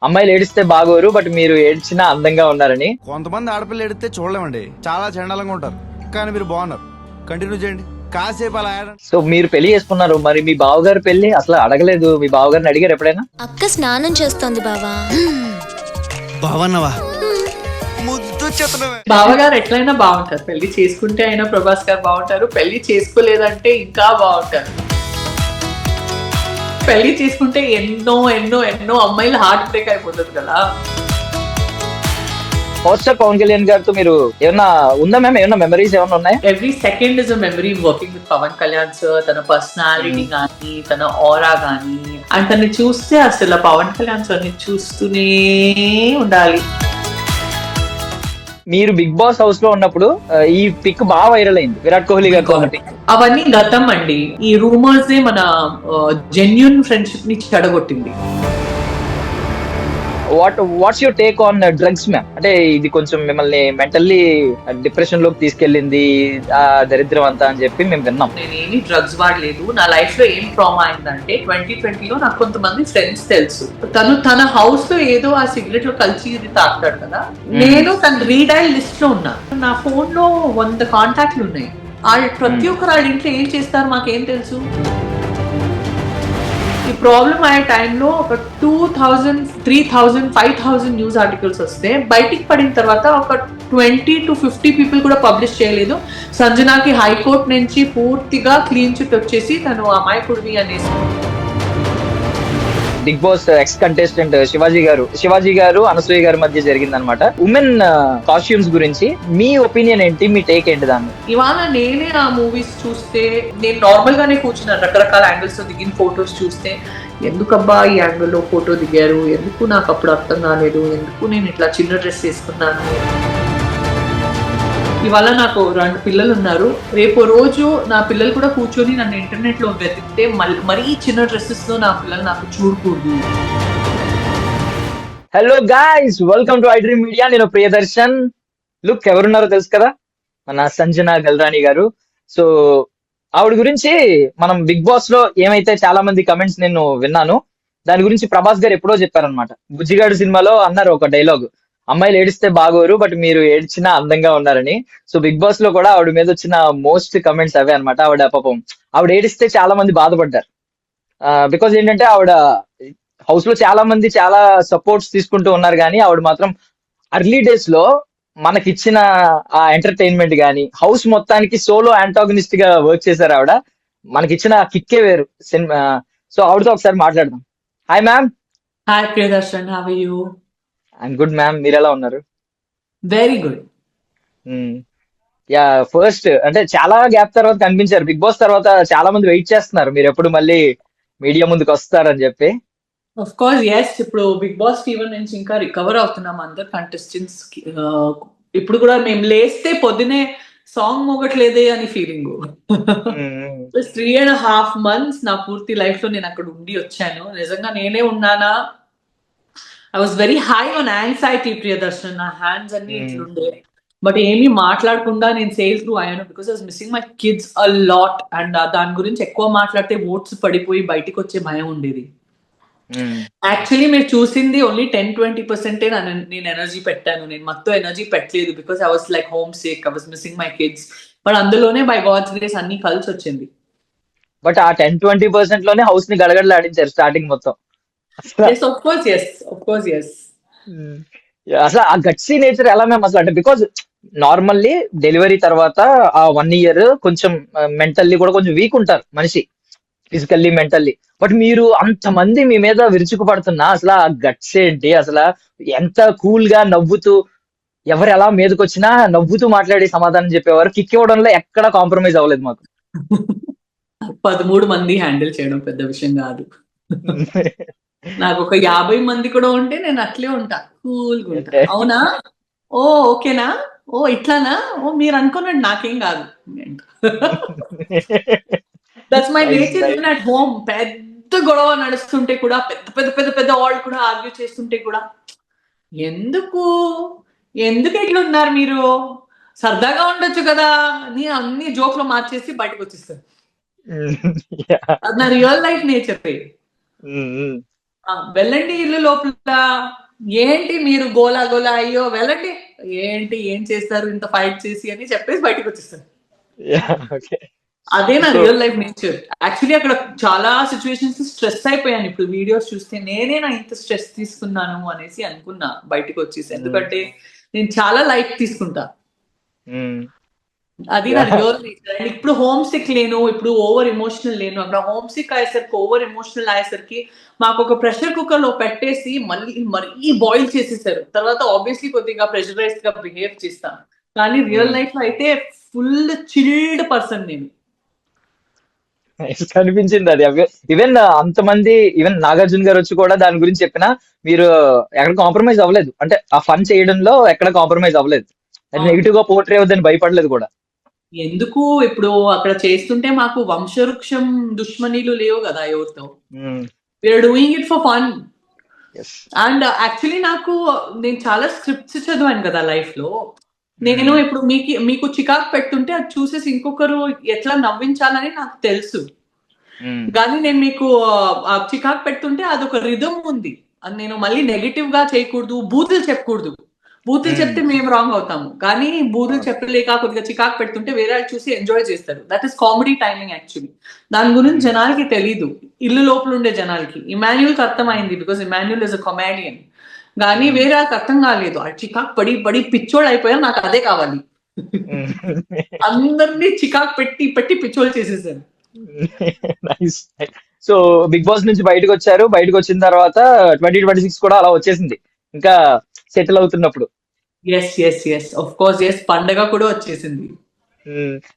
అమ్మాయిలు ఏడిస్తే బాగోరు బట్ మీరు ఏడ్చినా అందంగా ఉన్నారని. కొంతమంది ఆడపిల్ల ఎడితే చూడలేమండి, చాలా చండాలంగా ఉంటారు. కానీ మీరు బాగున్నారు, కంటిన్యూ చేయండి. కాసేపు అలా ఆడండి. సో మీరు పెళ్లి చేసుకున్నారు, మరి మీ బావగారు పెళ్లి అసలు అడగలేదు? మీ బావగారిని అడిగారు ఎప్పుడైనా? అక్క స్నానం చేస్తోంది బావా. బావన్నవా ముద్దు చెత్తనవే. బావగారు ఎట్లయినా బాగుంటారు. పెళ్లి చేసుకుంటే అయినా ప్రభాస్ గారు బాగుంటారు, పెళ్లి చేసుకోలేదంటే ఇంకా బాగుంటారు. పెళ్లి చేసుకుంటే ఎన్నో ఎన్నో ఎన్నో అమ్మాయిలు హార్ట్ బ్రేక్ అయిపోతుంది కదా. పవర్ స్టార్ పవన్ కళ్యాణ్ గారితో మీరు ఏమన్నా ఉందా మ్యామ్? ఏమన్నా మెమరీస్ ఏమన్నా ఉన్నాయా? Every second is a memory working with Pawan Kalyan sir. తన పర్సనాలిటీ కానీ, తన ఆరా కానీ, అండ్ తను చూస్తే అసలు పవన్ కళ్యాణ్ సార్ ని చూస్తూనే ఉండాలి. మీరు బిగ్ బాస్ హౌస్ లో ఉన్నప్పుడు ఈ పిక్ బాగా వైరల్ అయింది, విరాట్ కోహ్లీ గారితో ఉన్న పిక్. అవన్నీ గతం అండి. ఈ రూమర్స్ మన జెన్యున్ ఫ్రెండ్షిప్ ని చెడగొట్టింది. What's your take on drugs ma'am? అంటే ఇది కొంచెం మిమ్మల్ని మెంటల్లీ డిప్రెషన్ లోకి తీసుకెళ్ళింది ఆ దరిద్రం అంతా అని చెప్పి మేము విన్నాం. నేను ఏమీ డ్రగ్స్ వాడలేదు. నా లైఫ్ లో ఏం ట్రామా అయిందంటే 2020లో నాకు కొంతమంది ఫ్రెండ్స్ తెలుసు. తన హౌస్ లో ఏదో ఆ సిగరెట్ లో కలిసి ఇది తాగుతాడు కదా. నేను తన రీడైల్ లిస్ట్ లో ఉన్నా. నా ఫోన్ లో 100 కాంటాక్ట్లు ఉన్నాయి. వాళ్ళు ప్రతి ఒక్కరు వాళ్ళ ఇంట్లో ఏం చేస్తారు మాకేం తెలుసు. ఈ ప్రాబ్లం అయ్యే టైంలో ఒక 2000, 3000, 5000 న్యూస్ ఆర్టికల్స్ వస్తే బయటికి పడిన తర్వాత ఒక 20 to 50 పీపుల్ కూడా పబ్లిష్ చేయలేదు. సంజనాకి హైకోర్టు నుంచి పూర్తిగా క్లీన్ చిట్ వచ్చేసి తను అమాయకుడివి అనేసి. Big boss ex contestant Shivaji garu Anasuya గారి మధ్య జరిగింది అనమాట. ఉమెన్ కాస్ట్యూమ్స్ గురించి మీ ఒపీనియన్ ఏంటి, మీ టేక్ ఏంటి దాన్ని? ఇవాళ నేనే ఆ మూవీస్ చూస్తే, నేను నార్మల్ గానే కూర్చున్నాను, రకరకాల యాంగిల్స్ తో దిగిన ఫొటోస్ చూస్తే ఎందుకబ్బా ఈ యాంగిల్లో ఫోటో దిగారు, ఎందుకు నాకు అప్పుడు అర్థం కాలేదు, ఎందుకు నేను ఇట్లా చిన్న డ్రెస్ వేసుకున్నాను. ఇవాళ నాకు 2 పిల్లలు ఉన్నారు. రేపు రోజు నా పిల్లలు కూడా కూర్చొని నన్ను ఇంటర్నెట్ లో వెతికితే మరీ చిన్న డ్రెస్సెస్ తో నా పిల్లలు నాకు చూడకూడదు. Hello guys, welcome to I dream media. నేను ప్రియదర్శన్. లుక్ ఎవరున్నారో తెలుసు కదా, మన సంజన గల్రాని గారు. సో ఆవిడ గురించి మనం బిగ్ బాస్ లో ఏమైతే చాలా మంది కమెంట్స్ నేను విన్నాను, దాని గురించి ప్రభాస్ గారు ఎప్పుడో చెప్పారనమాట. బుజ్జిగాడు సినిమాలో అన్నారు ఒక డైలాగ్, అమ్మాయిలు ఏడిస్తే బాగోరు బట్ మీరు ఏడ్చినా అందంగా ఉన్నారని. సో బిగ్ బాస్ లో కూడా ఆవిడ మీద వచ్చిన మోస్ట్ కమెంట్స్ అవే అనమాట. ఆవిడ పాపం ఆవిడ ఏడిస్తే చాలా మంది బాధపడ్డారు. బికాజ్ ఏంటంటే ఆవిడ హౌస్ లో చాలా మంది చాలా సపోర్ట్స్ తీసుకుంటూ ఉన్నారు, కానీ ఆవిడ మాత్రం అర్లీ డేస్ లో మనకిచ్చిన ఆ ఎంటర్టైన్మెంట్ గానీ, హౌస్ మొత్తానికి సోలో యాంటాగనిస్ట్ గా వర్క్ చేశారు ఆవిడ. మనకిచ్చిన కిక్కే వేరు సినిమా. సో ఆవిడతో ఒకసారి మాట్లాడదాం. Hi ma'am. Hi Priyadarshan, how are you? I'm good ma'am, మీరు ఎలా ఉన్నారు? Very good. యా, ఫస్ట్ అంటే చాలా గ్యాప్ తర్వాత కనిపించారు. బిగ్ బాస్ తర్వాత చాలా మంది వెయిట్ చేస్తున్నారు మీరు ఎప్పుడు మళ్ళీ మీడియా ముందుకు వస్తారని చెప్పి. Of course yes. ఇప్పుడు బిగ్ బాస్ ఫీవర్ నుంచి ఇంకా రికవర్ అవుతున్నాం అందరు కంటెస్టెంట్స్. ఇప్పుడు కూడా మేము లేస్తే పొద్దునే సాంగ్ మోగట్లేదే అని ఫీలింగ్. 3.5 months నా పూర్తి లైఫ్ లో నేను అక్కడ ఉండి వచ్చాను. నిజంగా నేనే ఉన్నానా? I was very high on anxiety Priyadarshan. నా హ్యాండ్స్ అన్ని ఇట్లుండే, బట్ ఏమీ మాట్లాడకుండా నేను సేల్ త్రూ అయ్యాను. Because I was missing my kids a lot. And దాని గురించి ఎక్కువ మాట్లాడితే ఓట్స్ పడిపోయి బయటికి వచ్చే భయం ఉండేది. యాక్చువల్లీ మీరు చూసింది ఓన్లీ 10-20% నేను ఎనర్జీ పెట్టాను. నేను మొత్తం ఎనర్జీ పెట్టలేదు because I was like home sick, I was missing my kids. But అందులోనే బై గాడ్స్ గ్రేస్ అన్ని కలిసి వచ్చింది. బట్ ఆ 10-20% లోనే హౌస్ ని గడగడలాడించారు స్టార్టింగ్ మొత్తం. Yes, of course yes, of course yes. అసలు ఆ గట్సీ నేచర్ ఎలా మేము అసలు, అంటే బికాజ్ నార్మల్లీ డెలివరీ తర్వాత ఆ 1 year కొంచెం మెంటల్లీ కూడా కొంచెం వీక్ ఉంటారు మనిషి, ఫిజికల్లీ మెంటల్లీ. బట్ మీరు అంతమంది మీ మీద విరుచుకు పడుతున్నా అసలు ఆ గట్స్ ఏంటి? అసలు ఎంత కూల్ గా నవ్వుతూ, ఎవరు ఎలా మీదకి వచ్చినా నవ్వుతూ మాట్లాడి సమాధానం చెప్పేవారు. కిక్ ఇవ్వడంలో ఎక్కడ కాంప్రమైజ్ అవ్వలేదు మాకు. 13 మంది హ్యాండిల్ చేయడం పెద్ద విషయం కాదు. నాకు ఒక 50 మంది కూడా ఉంటే నేను అట్లే ఉంటా, కూల్గా ఉంటా. అవునా, ఓ ఓకేనా, ఓ ఇట్లానా, ఓ మీరు అనుకున్నాడు నాకేం కాదు. That's my nature. Even at home పెద్ద గొడవ నడుస్తుంటే కూడా, పెద్ద పెద్ద పెద్ద పెద్ద వాళ్ళు కూడా ఆర్గ్యూ చేస్తుంటే కూడా, ఎందుకు ఎందుకు ఎట్లా ఉన్నారు మీరు, సరదాగా ఉండొచ్చు కదా అని అన్ని జోక్లో మార్చేసి బయటకు వచ్చేస్తారు. అది నా రియల్ లైఫ్ నేచర్. వెళ్ళండి ఇల్లు లోపల, ఏంటి మీరు గోలా గోలా, అయ్యో వెళ్ళండి, ఏంటి ఏం చేస్తారు ఇంత ఫైట్ చేసి అని చెప్పేసి బయటకు వచ్చేస్తారు. ఓకే. అదే నా so real life nature. Actually అక్కడ చాలా సిచ్యువేషన్స్ స్ట్రెస్ అయిపోయాను. ఇప్పుడు వీడియోస్ చూస్తే నేనేనా ఇంత స్ట్రెస్ తీసుకున్నాను అనేసి అనుకున్నా బయటకు వచ్చేసి. ఎందుకంటే నేను చాలా లైట్ తీసుకుంటా. అది నా రియల్ నేచర్. అండ్ ఇప్పుడు హోమ్ సిక్ లేను, ఇప్పుడు ఓవర్ ఎమోషనల్ లేను. అక్కడ హోమ్ సిక్ అయ్యేసరికి, ఓవర్ ఎమోషనల్ అయ్యేసరికి మాకు ఒక ప్రెషర్ కుక్కర్ లో పెట్టేసి మరీ బాయిల్ చేసేసారు. తర్వాత ఆబ్వియస్లీ కొద్దిగా ప్రెషరైజ్ గా బిహేవ్ చేస్తాను. కానీ రియల్ లైఫ్ లో అయితే ఫుల్ చిల్డ్ పర్సన్ నేను. కనిపించింది అది. ఈవెన్ అంతమంది, ఈవెన్ నాగార్జున గారు వచ్చి కూడా దాని గురించి చెప్పినా మీరు ఎక్కడ కాంప్రమైజ్ అవ్వలేదు. అంటే ఆ ఫన్ చేయడంలో ఎక్కడ కాంప్రమైజ్ అవ్వలేదు. అది నెగిటివ్ గా పోర్ట్రే అవుద్దని భయపడలేదు కూడా. ఎందుకు ఇప్పుడు అక్కడ చేస్తుంటే మాకు వంశవృక్షం దుష్మనీలు లేవు కదా ఎవరితో. We're doing it for fun. And actually నేను చాలా స్క్రిప్ట్స్ చదివాను కదా లైఫ్ లో. నేను ఇప్పుడు మీకు చికాకు పెట్టుంటే అది చూసేసి ఇంకొకరు ఎట్లా నవ్వించాలని నాకు తెలుసు. కానీ నేను మీకు ఆ చికాకు పెడుతుంటే అదొక రిథమ్ ఉంది. అది నేను మళ్ళీ నెగిటివ్ గా చేయకూడదు, బూతులు చెప్పకూడదు. బూతులు చెప్తే మేము రాంగ్ అవుతాము. కానీ బూతులు చెప్పలేక కొద్దిగా చికాకు పెడుతుంటే వేరే వాళ్ళు చూసి ఎంజాయ్ చేస్తారు. That is comedy timing actually. దాని గురించి జనాలకి తెలీదు, ఇల్లు లోపల ఉండే జనాలకి. ఇమాన్యుల్ కి అర్థమైంది, because Emmanuel is a comedian. కానీ వేరే వాళ్ళకి అర్థం కాలేదు. ఆ చికాకు పడి పడి పిచ్చోళ్ళు అయిపోయారు. నాకు అదే కావాలి. అందరినీ చికాకు పెట్టి పెట్టి పిచ్చోళ్ళు చేసేసారు. నైస్. సో బిగ్ బాస్ నుంచి బయటకు వచ్చారు. బయటకు వచ్చిన తర్వాత 2026 కూడా అలా వచ్చేసింది, ఇంకా సెటిల్ అవుతున్నప్పుడు. Yes yes yes of course yes, పండగ కూడా వచ్చేసింది.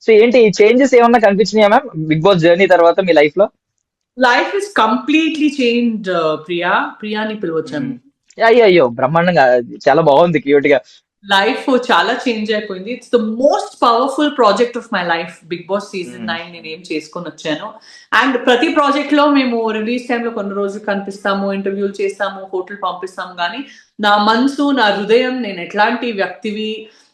సో ఏంటి చేంజెస్ ఏమన్నా కనిపించినాయా మ్యామ్ బిగ్ బాస్ జర్నీ తర్వాత మీ లైఫ్ లో? Life is completely changed. ప్రియాని పిలవచ్చాను. అయ్యో బ్రహ్మాండంగా, చాలా బాగుంది, క్యూట్ గా. లైఫ్ చాలా చేంజ్ అయిపోయింది. It's the most powerful project of my life. Big boss season 9 నేను ఏం చేసుకొని వచ్చాను. అండ్ ప్రతి ప్రాజెక్ట్ లో మేము రిలీజ్ టైంలో కొన్ని రోజులు కనిపిస్తాము, ఇంటర్వ్యూలు చేస్తాము, హోటల్ పంపిస్తాము. కానీ నా మనసు, నా హృదయం, నేను ఎట్లాంటి వ్యక్తివి,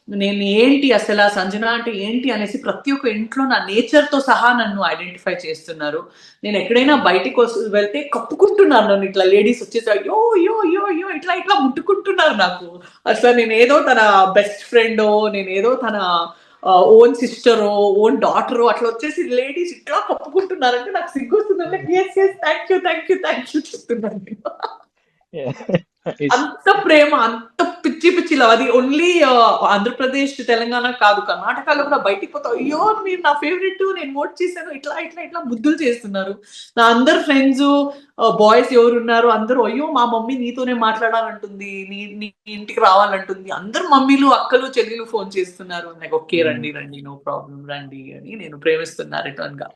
నేను ఏంటి, అసలు సంజన అంటే ఏంటి అనేసి ప్రతి ఒక్క ఇంట్లో నా నేచర్ తో సహా నన్ను ఐడెంటిఫై చేస్తున్నారు. నేను ఎక్కడైనా బయటికి వెళ్తే కప్పుకుంటున్నారు నన్ను. ఇట్లా లేడీస్ వచ్చేసి అయ్యో అయ్యో అయ్యో అయ్యో ఇట్లా ఇట్లా ముట్టుకుంటున్నారు నాకు. అసలు నేనేదో తన బెస్ట్ ఫ్రెండో, నేనేదో తన ఓన్ సిస్టరో, ఓన్ డాటరో అట్లా వచ్చేసి లేడీస్ ఇట్లా కప్పుకుంటున్నారంటే నాకు సిగ్గు వస్తుంది. ఎస్ ఎస్ థ్యాంక్ యూ చెప్తున్నాను. అంత ప్రేమ, అంత పిచ్చి పిచ్చి లవ్. అది ఓన్లీ ఆంధ్రప్రదేశ్, తెలంగాణ కాదు, కర్ణాటకలో కూడా బయటికి పోతా అయ్యో మీరు నా ఫేవరెట్, నేను ఓట్ చేశాను, ఇట్లా ఇట్లా ఇట్లా ముద్దులు చేస్తున్నారు. నా అందరు ఫ్రెండ్స్ బాయ్స్ ఎవరు ఉన్నారు అందరూ అయ్యో మా మమ్మీ నీతోనే మాట్లాడాలంటుంది, నీ ఇంటికి రావాలంటుంది. అందరు మమ్మీలు, అక్కలు, చెల్లెలు ఫోన్ చేస్తున్నారు. నాకు ఓకే రండి రండి, నో ప్రాబ్లం రండి అని నేను ప్రేమిస్తున్నా రిటర్న్ గా.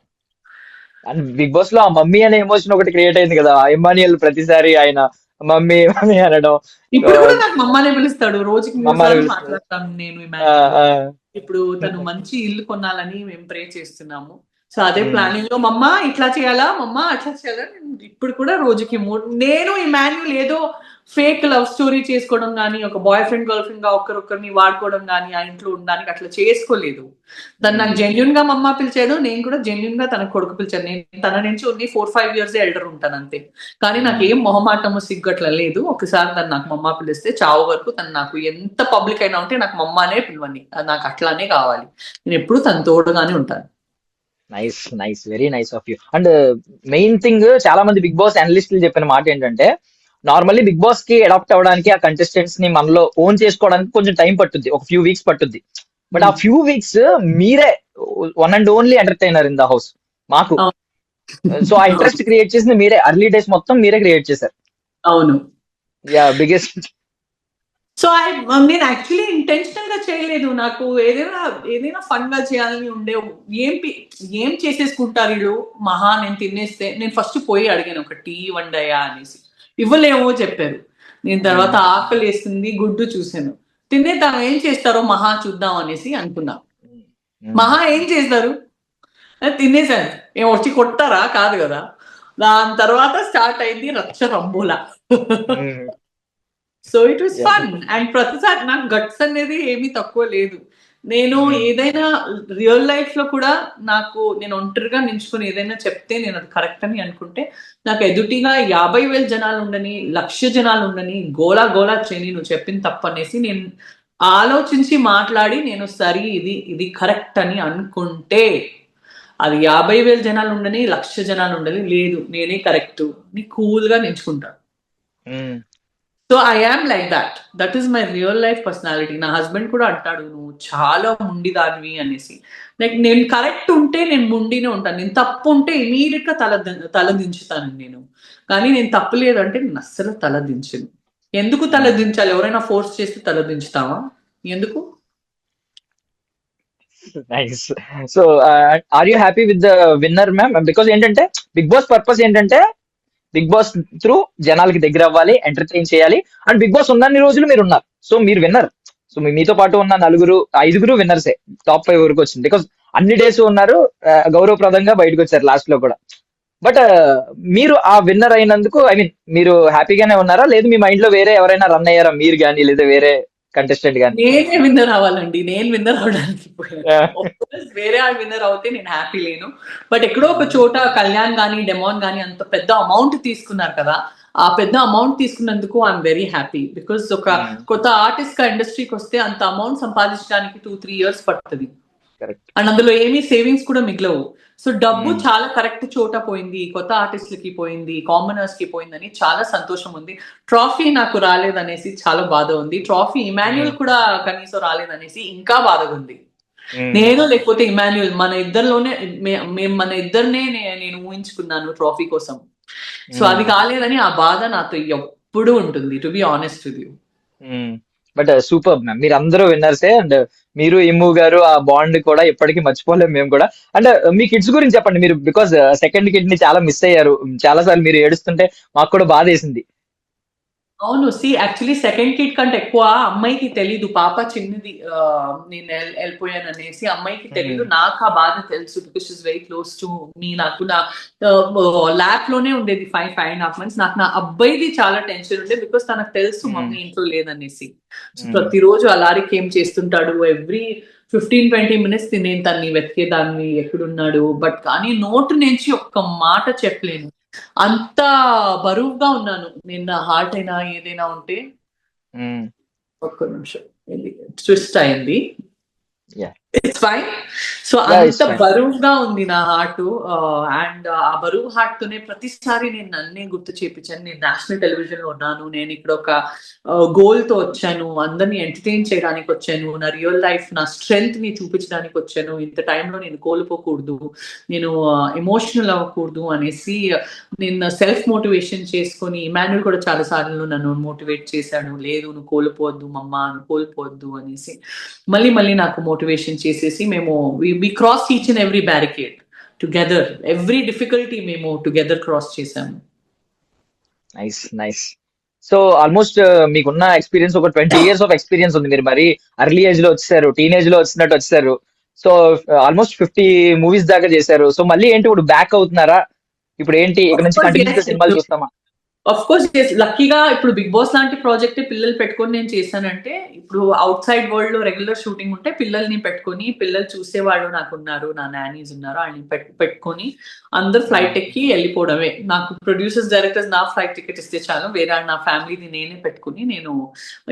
అండ్ బిగ్ బాస్ లో ఆ మమ్మీ అనే ఎమోషన్ ఒకటి క్రియేట్ అయింది కదా. ఇమాన్యుయల్ ప్రతిసారి ఆయన మమ్మీ మమ్మీ అనడం. ఇప్పుడు కూడా నాకు మమ్మనే పిలుస్తాడు. రోజుకి 3 సార్లు పిలుస్తాడు. మాట్లాడతాను నేను ఆ, ఇమాన్యుల్. ఆ. ఇప్పుడు తను మంచి ఇల్లు కొనాలని మేము ప్రే చేస్తున్నాము. సో అదే ప్లానింగ్ లో మమ్మ ఇట్లా చేయాలా, మమ్మ అట్లా చేయాలా. ఇప్పుడు కూడా రోజుకి 3. నేను ఇమాన్యుల్ ఏదో ఫేక్ లవ్ స్టోరీ చేసుకోవడం కానీ, ఒక బాయ్ ఫ్రెండ్ గర్ల్ ఫ్రెండ్ గా ఒకరిని వాడుకోవడం కానీ, ఆ ఇంట్లో ఉండడానికి అట్లా చేసుకోలేదు. తను నాకు జెన్యున్ గా మమ్మ పిలిచాడు, నేను కూడా జెన్యున్ గా తనకు కొడుకు పిలిచాను. నేను తన నుంచి ఓన్లీ 4-5 years ఎల్డర్ ఉంటాను అంతే. కానీ నాకు ఏం మొహమాటము, సిగ్గు అట్లా లేదు. ఒకసారి తను నాకు మమ్మ పిలిస్తే చావు వరకు తను నాకు ఎంత పబ్లిక్ అయినా ఉంటే నాకు మమ్మ అనే పిలవని, నాకు అట్లానే కావాలి. నేను ఎప్పుడు తన తోడుగానే ఉంటాను. Nice nice, very nice of you. And main thing, చాలా మంది బిగ్ బాస్ అనలిస్టులు చెప్పిన మాట ఏంటంటే, నార్మల్లీ బిగ్ బాస్ కి అడాప్ట్ అవ్వడానికి, ఆ కంటెస్టెంట్స్ ని మనలో ఓన్ చేసుకోవడానికి కొంచెం టైం పట్టుద్ది, ఒక ఫ్యూ వీక్స్ పట్టుద్ది. బట్ ఆ ఫ్యూ వీక్స్ మీరే one and only entertainer in the house మాకు. సో ఆ ఇంట్రెస్ట్ క్రియేట్ చేసింది మీరే, అర్లీ డేస్ మొత్తం మీరే క్రియేట్ చేశారు. అవును. Yeah, biggest. సో నేను యాక్చువల్లీ ఇంటెన్షనల్ గా చేయలేదు. నాకు ఏదైనా ఫన్ గా చేయాలని ఉండే. ఏం చేసేసుకుంటారు వీళ్ళు మహా, నేను తినేస్తే. నేను ఫస్ట్ పోయి అడిగాను ఒక టీ వండయా అనేసి. ఇవ్వలేమో చెప్పారు. నేను తర్వాత ఆకలి వేస్తుంది, గుడ్డు చూసాను, తినేద్దాం ఏం చేస్తారో మహా చూద్దాం అనేసి అనుకున్నా. మహా ఏం చేస్తారు, తినేసాను. ఏం వచ్చి కొట్టారా, కాదు కదా. దాని తర్వాత స్టార్ట్ అయింది రచ్చ రంబోలా. So it was fun. And ప్రతిసారి నాకు గట్స్ అనేది ఏమీ తక్కువ లేదు. నేను ఏదైనా రియల్ లైఫ్ లో కూడా నేను ఒంటరిగా నించుకొని ఏదైనా చెప్తే నేను అది కరెక్ట్ అని అనుకుంటే నాకు ఎదుటిగా 50,000 జనాలు ఉండని 1,00,000 జనాలు ఉండని గోలా గోలా చేయని నువ్వు చెప్పింది తప్పు అనేసి నేను ఆలోచించి మాట్లాడి నేను సరి ఇది కరెక్ట్ అని అనుకుంటే అది 50,000 జనాలు ఉండని 1,00,000 జనాలు ఉండని లేదు నేనే కరెక్ట్ ని కూల్ గా నించుకుంటా. So I am like that is my real life personality. నా హస్బెండ్ కూడా అంటాడు నువ్వు చాలా ముండిదానివి అనేసి. లైక్ నేను కరెక్ట్ ఉంటే నేను ముండినే ఉంటాను, నేను తప్పు ఉంటే ఇమీడియట్ గా తల దించుతాను నేను. కానీ నేను తప్పు లేదంటే నేను అస్సలు తల దించను. ఎందుకు తల దించాలి? ఎవరైనా ఫోర్స్ చేస్తే తల దించుతావా? ఎందుకు? Nice. So are you happy with the winner ma'am? Because ఏంటంటే బిగ్ బాస్ పర్పస్ ఏంటంటే బిగ్ బాస్ త్రూ జనాలకి దగ్గర అవ్వాలి, ఎంటర్టైన్ చేయాలి. అండ్ బిగ్ బాస్ ఉన్నన్ని రోజులు మీరు ఉన్నారు, సో మీరు విన్నర్. సో మీతో పాటు ఉన్న 5గురు విన్నర్సే, టాప్ 5 వరకు వచ్చింది. బికాస్ అన్ని డేస్ ఉన్నారు, గౌరవప్రదంగా బయటకు వచ్చారు లాస్ట్ లో కూడా. బట్ మీరు ఆ విన్నర్ అయినందుకు ఐ మీన్ మీరు హ్యాపీగానే ఉన్నారా? లేదు మీ మైండ్ లో వేరే ఎవరైనా రన్ అయ్యారా, మీరు కానీ లేదా వేరే కంటెస్టెంట్ కానీ? నేనే విన్నర్ అవ్వాలండి, నేను విన్నర్ అవడానికి వేరే ఆ విన్నర్ అవుతే నేను హ్యాపీ లేను. బట్ ఎక్కడో ఒక చోట కళ్యాణ్ గానీ డెమోన్ గానీ అంత పెద్ద అమౌంట్ తీసుకున్నారు కదా, ఆ పెద్ద అమౌంట్ తీసుకున్నందుకు ఐఎమ్ వెరీ హ్యాపీ. బికాస్ ఒక కొత్త ఆర్టిస్ట్ గా ఇండస్ట్రీకి వస్తే అంత అమౌంట్ సంపాదించడానికి 2-3 years పడుతుంది. అండ్ అందులో ఏమీ సేవింగ్స్ కూడా మిగలవు. సో డబ్బు చాలా కరెక్ట్ చోట పోయింది, కొత్త ఆర్టిస్టులకి పోయింది, కామనర్స్ కి పోయిందని చాలా సంతోషం ఉంది. ట్రాఫీ నాకు రాలేదనేసి చాలా బాధ ఉంది. ట్రాఫీ ఇమాన్యుల్ కూడా కనీసం రాలేదనేసి ఇంకా బాధగా ఉంది. నేను లేకపోతే ఇమాన్యుల్ మన ఇద్దరినే నేను ఊహించుకున్నాను ట్రాఫీ కోసం. సో అది కాలేదని ఆ బాధ నాతో ఎప్పుడు ఉంటుంది, to be honest with you. But super ma'am, మీరు అందరూ విన్నర్సే. అండ్ మీరు ఇమ్ము గారు ఆ బాండ్ కూడా ఎప్పటికీ మర్చిపోలేము మేము కూడా. అండ్ మీ కిడ్స్ గురించి చెప్పండి మీరు, బికాస్ సెకండ్ కిడ్ ని చాలా మిస్ అయ్యారు. చాలా సార్లు మీరు ఏడుస్తుంటే మాకు కూడా బాధ వేసింది. అవును, యాక్చువల్లీ సెకండ్ కిడ్ కంటే ఎక్కువ అమ్మాయికి తెలీదు, పాప చిన్నది నేను వెళ్ళిపోయాను అనేసి అమ్మాయికి తెలీదు. నాకు ఆ బాధ తెలుసు, because is very close to me. నాకు నా ల్యాబ్ లోనే ఉండేది 5.5 months. నాకు నా అబ్బాయిది చాలా టెన్షన్ ఉండే, బికాస్ తనకు తెలుసు మమ్మీ ఇంట్లో లేదనేసి. ప్రతిరోజు అలారికి ఏం చేస్తుంటాడు, ఎవ్రీ 15-20 minutes నేను తన్ని వెతికేదాన్ని ఎక్కడున్నాడు. బట్ కానీ నోటు నుంచి ఒక్క మాట చెప్పలేను, అంత బరువుగా ఉన్నాను నేను. నా హార్ట్ అయినా ఏదైనా ఉంటే ఒక్క నిమిషం ట్విస్ట్ అయింది, ఇట్స్ ఫైన్. సో అంత బరువుగా ఉంది నా హార్ట్. అండ్ ఆ బరువు హార్ట్ తోనే ప్రతిసారి నేను నన్నే గుర్తు చేపించాను, నేను నేషనల్ టెలివిజన్ లో ఉన్నాను, నేను ఇక్కడ ఒక గోల్ తో వచ్చాను, అందరినీ ఎంటర్టైన్ చేయడానికి వచ్చాను, నా రియల్ లైఫ్ నా స్ట్రెంగ్త్ ని చూపించడానికి వచ్చాను. ఇంత టైంలో నేను కోల్పోకూడదు, నేను ఎమోషనల్ అవ్వకూడదు అనేసి నేను సెల్ఫ్ మోటివేషన్ చేసుకొని, ఇమాన్యుల్ కూడా చాలా సార్లు నన్ను మోటివేట్ చేశాడు, లేదు నువ్వు కోల్పోవద్దు మమ్మా, నువ్వు కోల్పోవద్దు అనేసి మళ్ళీ నాకు మోటివేషన్ చేసేసి మేము we crossed each and every barricade together, every difficulty మేము together cross చేసాము. నైస్. సో ఆల్మోస్ట్ మీకున్న ఎక్స్పీరియన్స్ ఒక 20 years ఆఫ్ ఎక్స్పీరియన్స్ ఉంది. మీరు మరి అర్లీ ఏజ్ లో వచ్చేసారు, టీనేజ్ లో వచ్చినట్టు వచ్చారు. సో ఆల్మోస్ట్ 50 movies దాకా చేశారు. సో మళ్ళీ ఏంటి ఇప్పుడు బ్యాక్ అవుతున్నారా? ఇప్పుడు ఏంటి ఇక్కడ నుంచి కంటిన్యూస్ సినిమాలు చూస్తామా? ఆఫ్ కోర్స్ లక్కీగా ఇప్పుడు బిగ్ బాస్ లాంటి ప్రాజెక్ట్ పిల్లలు పెట్టుకొని నేను చేశానంటే, ఇప్పుడు అవుట్ సైడ్ వరల్డ్ లో రెగ్యులర్ షూటింగ్ ఉంటే పిల్లల్ని పెట్టుకొని, పిల్లలు చూసేవాళ్ళు నాకు ఉన్నారు, నా నానీస్ ఉన్నారు, వాళ్ళని పెట్టుకొని అందరు ఫ్లైట్ ఎక్కి వెళ్ళిపోవడమే. నాకు ప్రొడ్యూసర్స్ డైరెక్టర్స్ నా ఫ్లైట్ టికెట్ ఇస్తే చాలు, వేరే నా ఫ్యామిలీని నేనే పెట్టుకుని నేను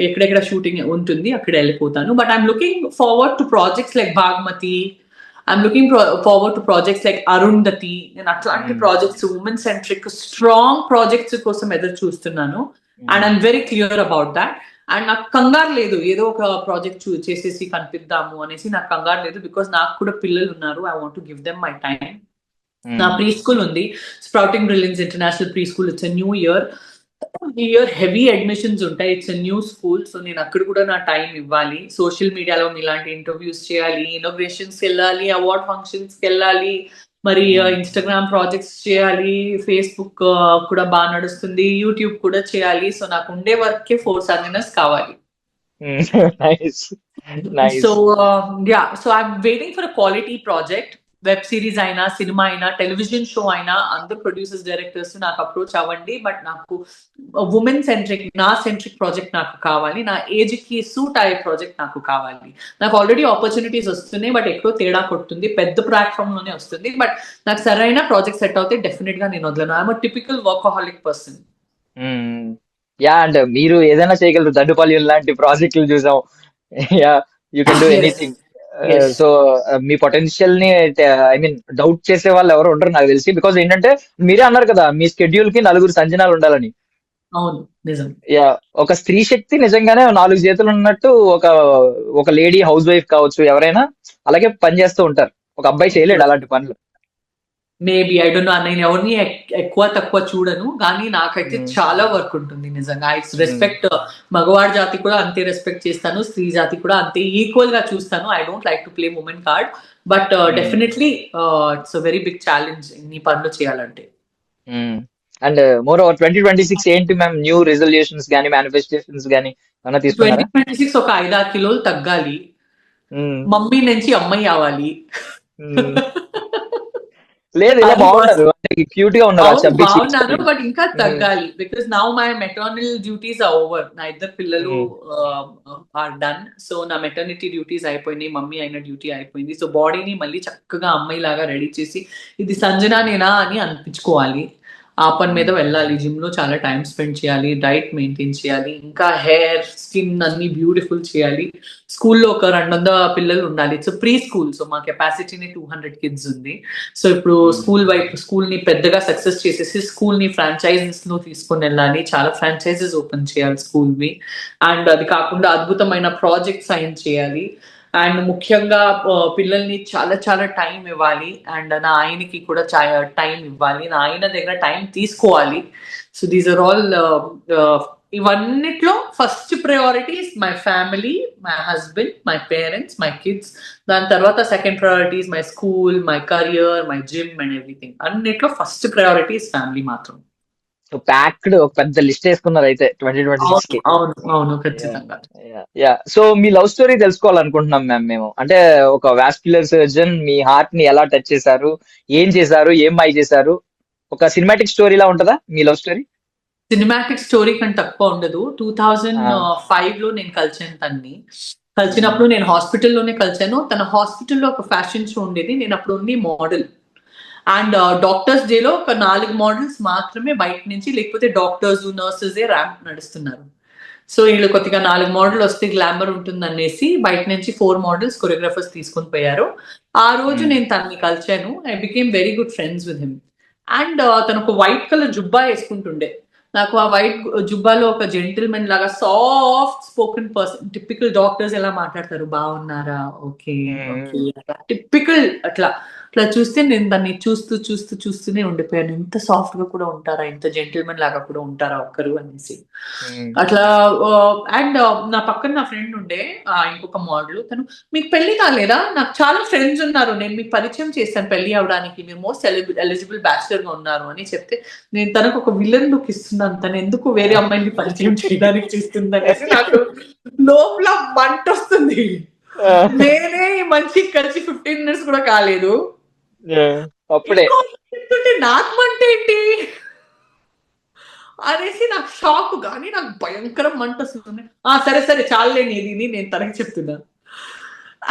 ఎక్కడెక్కడ షూటింగ్ ఉంటుంది అక్కడ వెళ్ళిపోతాను. But I'm looking forward to projects like Bhaagamathie, I'm looking forward to projects like Arundhati. నేను అట్లాంటి projects, women centric strong projects కోసం ఎదురు చూస్తున్నాను. And I'm very clear about that. And నాకు కంగారు లేదు ఏదో ఒక ప్రాజెక్ట్ చేసేసి కనిపిద్దాము అనేసి, నాకు కంగారు లేదు. బికాస్ నాకు కూడా పిల్లలు ఉన్నారు, I want to give them my time. నా ప్రీ స్కూల్ ఉంది, sprouting brilliance international pre school. It's new year, ఈ ఇయర్ హెవీ అడ్మిషన్స్ ఉంటాయి, ఇట్స్ న్యూ స్కూల్. సో నేను అక్కడ కూడా నా టైం ఇవ్వాలి. సోషల్ మీడియాలో ఇలాంటి ఇంటర్వ్యూస్ చేయాలి, ఇన్నోగ్రేషన్స్ వెళ్ళాలి, అవార్డ్ ఫంక్షన్స్ వెళ్ళాలి, మరి ఇన్స్టాగ్రామ్ ప్రాజెక్ట్స్ చేయాలి, ఫేస్బుక్ కూడా బాగా నడుస్తుంది, యూట్యూబ్ కూడా చేయాలి. సో నాకు ఉండే వర్కే 4 summers కావాలి. Nice. So so I'm waiting for a quality project web series అయినా, సినిమా అయినా, టెలివిజన్ షో అయినా అందరు ప్రొడ్యూసర్స్, డైరెక్టర్స్ నాకు అప్రోచ్ అవ్వండి. బట్ నాకు ఉమెన్ సెంట్రిక్, నా సెంట్రిక్ ప్రాజెక్ట్ నాకు కావాలి, నా ఏజ్ కి సూట్ అయ్యే ప్రాజెక్ట్ నాకు కావాలి. నాకు ఆల్రెడీ ఆపర్చునిటీస్ వస్తున్నాయి, బట్ ఎక్కడో తేడా కొడుతుంది, పెద్ద ప్లాట్ఫామ్ లోనే వస్తుంది. బట్ నాకు సరైన ప్రాజెక్ట్ సెట్ అవుతే డెఫినెట్ గా నేను వదలను. I'm typical workaholic person. Yeah, and మీరు ఏదైనా చేయగలరు. దడ్డుపాల్యం లాంటి ప్రాజెక్టులు చూసాం. Yeah, you can do Yes, anything. yes. So me potential ని ఐ మీన్ డౌట్ చేసే వాళ్ళు ఎవరు ఉండరు నాకు తెలిసి. బికాజ్ ఏంటంటే మీరే అన్నారు కదా మీ స్కెడ్యూల్ కి 4 సంజనాలు ఉండాలని. అవును, నిజం. యా, ఒక స్త్రీ శక్తి నిజంగానే 4 చేతులు ఉన్నట్టు ఒక లేడీ హౌస్ వైఫ్ కావచ్చు, ఎవరైనా అలాగే పని చేస్తూ ఉంటారు. ఒక అబ్బాయి చేయలేడు అలాంటి పనులు. మేబీ ఐ డోంట్ నో, నేను ఎవరిని ఎక్కువ తక్కువ చూడను, కానీ నాకైతే చాలా వర్క్ ఉంటుంది నిజంగా. ఐ రెస్పెక్ట్ మగవాడి జాతి కూడా అంతే రెస్పెక్ట్ చేస్తాను, స్త్రీ జాతి కూడా అంతే ఈక్వల్ గా చూస్తాను. I don't like to play woman card, but definitely it's very big challenge ఇన్ని పనులు చేయాలంటే. అండ్ మోర్ ఓవర్ 2026 ఏంటి మ్యామ్ న్యూ రిజల్యూషన్స్ గానీ మేనిఫెస్టేషన్స్ గానీ ఏమైనా తీసుకున్నారా? 2026 ఒక 5-6 కిలోలు తగ్గాలి, మమ్మీ నుంచి అమ్మాయి అవ్వాలి. లేదు, ఇలా బాగున్నారు, క్యూట్ గా ఉన్నారు. బాగున్నాను, బట్ ఇంకా తగ్గాలి. Because now my maternal duties are over. నా ఇద్దరు పిల్లలు ఆర్ డన్. సో నా మెటర్నిటీ డ్యూటీస్ అయిపోయినాయి, మమ్మీ అయిన డ్యూటీ అయిపోయింది. సో బాడీని మళ్ళీ చక్కగా అమ్మాయి లాగా రెడీ చేసి ఇది సంజనా నేనా అని అనిపించుకోవాలి. ఆ పని మీద వెళ్ళాలి. జిమ్ లో చాలా టైం స్పెండ్ చేయాలి, డైట్ మెయింటైన్ చేయాలి, ఇంకా హెయిర్, స్కిన్ అన్ని బ్యూటిఫుల్ చేయాలి. స్కూల్లో ఒక 200 పిల్లలు ఉండాలి. ఇట్స్ ప్రీ స్కూల్, సో మా కెపాసిటీని 200 కిడ్స్ ఉంది. సో ఇప్పుడు స్కూల్ ని పెద్దగా సక్సెస్ చేసేసి స్కూల్ ని ఫ్రాంచైజెస్ లో తీసుకొని వెళ్ళాలి. చాలా ఫ్రాంచైజెస్ ఓపెన్ చేయాలి స్కూల్ వి. అండ్ అది కాకుండా అద్భుతమైన ప్రాజెక్ట్ సైన్ చేయాలి. అండ్ ముఖ్యంగా పిల్లల్ని చాలా చాలా టైం ఇవ్వాలి. అండ్ నా ఆయనకి కూడా టైం ఇవ్వాలి, నా ఆయన దగ్గర టైం తీసుకోవాలి. సో దీస్ ఆర్ ఆల్ ఇవన్నిట్లో first priorities my family, my husband, my parents, my kids. దాని తర్వాత second priorities my school, my career, my gym and everything. అన్నిట్లో ఫస్ట్ ప్రయారిటీస్ ఫ్యామిలీ మాత్రం. సో ప్యాక్డ్ ఒక పెద్ద లిస్ట్ వేసుకున్నారు అయితే 2026 కి. అవును, ఖచ్చితంగా. యా, సో మీ లవ్ స్టోరీ తెలుసుకోవాలనుకుంటున్నాం మ్యామ్ మేము. అంటే ఒక వాస్క్యులర్ సర్జన్ మీ హార్ట్ ని ఎలా టచ్ చేశారు, ఏం చేశారు, ఏం మాయ చేశారు? ఒక సినిమాటిక్ స్టోరీ లా ఉంటదా మీ లవ్ స్టోరీ? సినిమాటిక్ స్టోరీ కంటే తక్కువ ఉండదు. 2005 లో నేను కలిసాను తన్ని. కలిసినప్పుడు నేను హాస్పిటల్లోనే కలిసాను. తన హాస్పిటల్లో ఒక ఫ్యాషన్ షో ఉండేది, నేను అప్పుడు ఉంది మోడల్. అండ్ డాక్టర్స్ డేలో ఒక 4 మోడల్స్ మాత్రమే బయట నుంచి, లేకపోతే డాక్టర్స్, నర్సెస్ ర్యాంప్ నడుస్తున్నారు. సో వీళ్ళు కొద్దిగా 4 మోడల్ వస్తే గ్లామర్ ఉంటుంది అనేసి బయట నుంచి 4 మోడల్స్ కొరియోగ్రాఫర్స్ తీసుకొని పోయారు. ఆ రోజు నేను తనని కలిసాను. I became very good friends with him. And తను ఒక వైట్ కలర్ జుబ్బా వేసుకుంటుండే. నాకు ఆ వైట్ జుబ్బాలో ఒక జెంటిల్మెన్ లాగా soft spoken person, typical doctors ఎలా మాట్లాడతారు, బాగున్నారా, ఓకే ఓకే, టిపికల్ అట్లా చూస్తే నేను దాన్ని చూస్తూనే ఉండిపోయాను. ఇంత సాఫ్ట్ గా కూడా ఉంటారా, ఇంత జెంటిల్మెన్ లాగా కూడా ఉంటారా ఒక్కరు అనేసి అట్లా. అండ్ నా పక్కన నా ఫ్రెండ్ ఉండే ఇంకొక మోడల్. తను, మీకు పెళ్లి కాలేదా, నాకు చాలా ఫ్రెండ్స్ ఉన్నారు, నేను మీకు పరిచయం చేస్తాను పెళ్లి అవడానికి, మీరు మోస్ట్ ఎలిజిబుల్ బ్యాచిలర్ గా ఉన్నారు అని చెప్తే, నేను తనకు ఒక విలన్ లుక్ ఇస్తున్నాను, తను ఎందుకు వేరే అమ్మాయిని పరిచయం చేయడానికి చూస్తుంది అనేసి నాకు లోపల మంట వస్తుంది. నేనే మంచి కలిసి 15 minutes కూడా కాలేదు, అప్పుడే నాకు మంట ఏంటి అనేసి నాకు షాక్. కానీ నాకు భయంకరం మంట వస్తుంది. సరే చాలేని ఇది నేను తనకి చెప్తున్నా.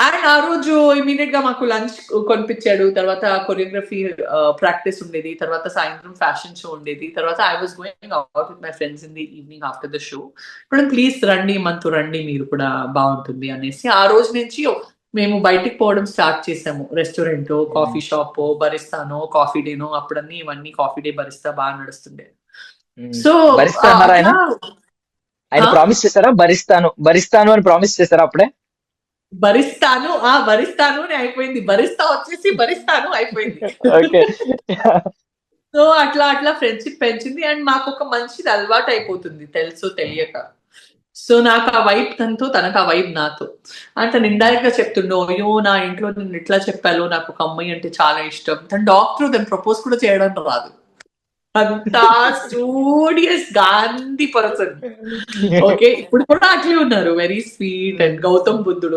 అండ్ ఆ రోజు ఇమీడియట్ గా మాకు లంచ్ కొనిపించాడు. తర్వాత కొరియోగ్రఫీ ప్రాక్టీస్ ఉండేది. తర్వాత సాయంత్రం ఫ్యాషన్ షో ఉండేది. తర్వాత I was going out with my friends in the evening after the show. ఇప్పుడు ప్లీజ్ రండి, మనతో రండి, మీరు కూడా బాగుంటుంది అనేసి ఆ రోజు నుంచి మేము బయటికి పోవడం స్టార్ట్ చేసాము. రెస్టారెంట్, కాఫీ షాప్, బరిస్తానో, కాఫీ డేనో, అప్పుడన్నీ ఇవన్నీ కాఫీ డే బరిస్తా బాగా నడుస్తుండే. సో ఆయన ప్రామిస్ చేశారా, భరిస్తాను అని ప్రామిస్ చేశారా అప్పుడే? భరిస్తాను అని అయిపోయింది, భరిస్తా వచ్చేసి భరిస్తాను అయిపోయింది. సో అట్లా ఫ్రెండ్షిప్ పెంచింది. అండ్ మాకు ఒక మంచిది అలవాటు అయిపోతుంది తెలుసో తెలియక. సో నాకు ఆ వైబ్ తనతో, తనకు ఆ వైబ్ నాతో. అంటే తను ఇండైరెక్ట్ గా చెప్తుండో, అయ్యో నా ఇంట్లో నేను ఎట్లా చెప్పాలో, నాకు ఒక అమ్మాయి అంటే చాలా ఇష్టం. తన డాక్టర్, తను ప్రపోజ్ కూడా చేయడం రాదు, అంతా స్టూడియస్ గాంధీ పర్సన్. ఓకే, ఇప్పుడు కూడా అట్లే ఉన్నారు, వెరీ స్వీట్. అండ్ గౌతమ్ బుద్ధుడు,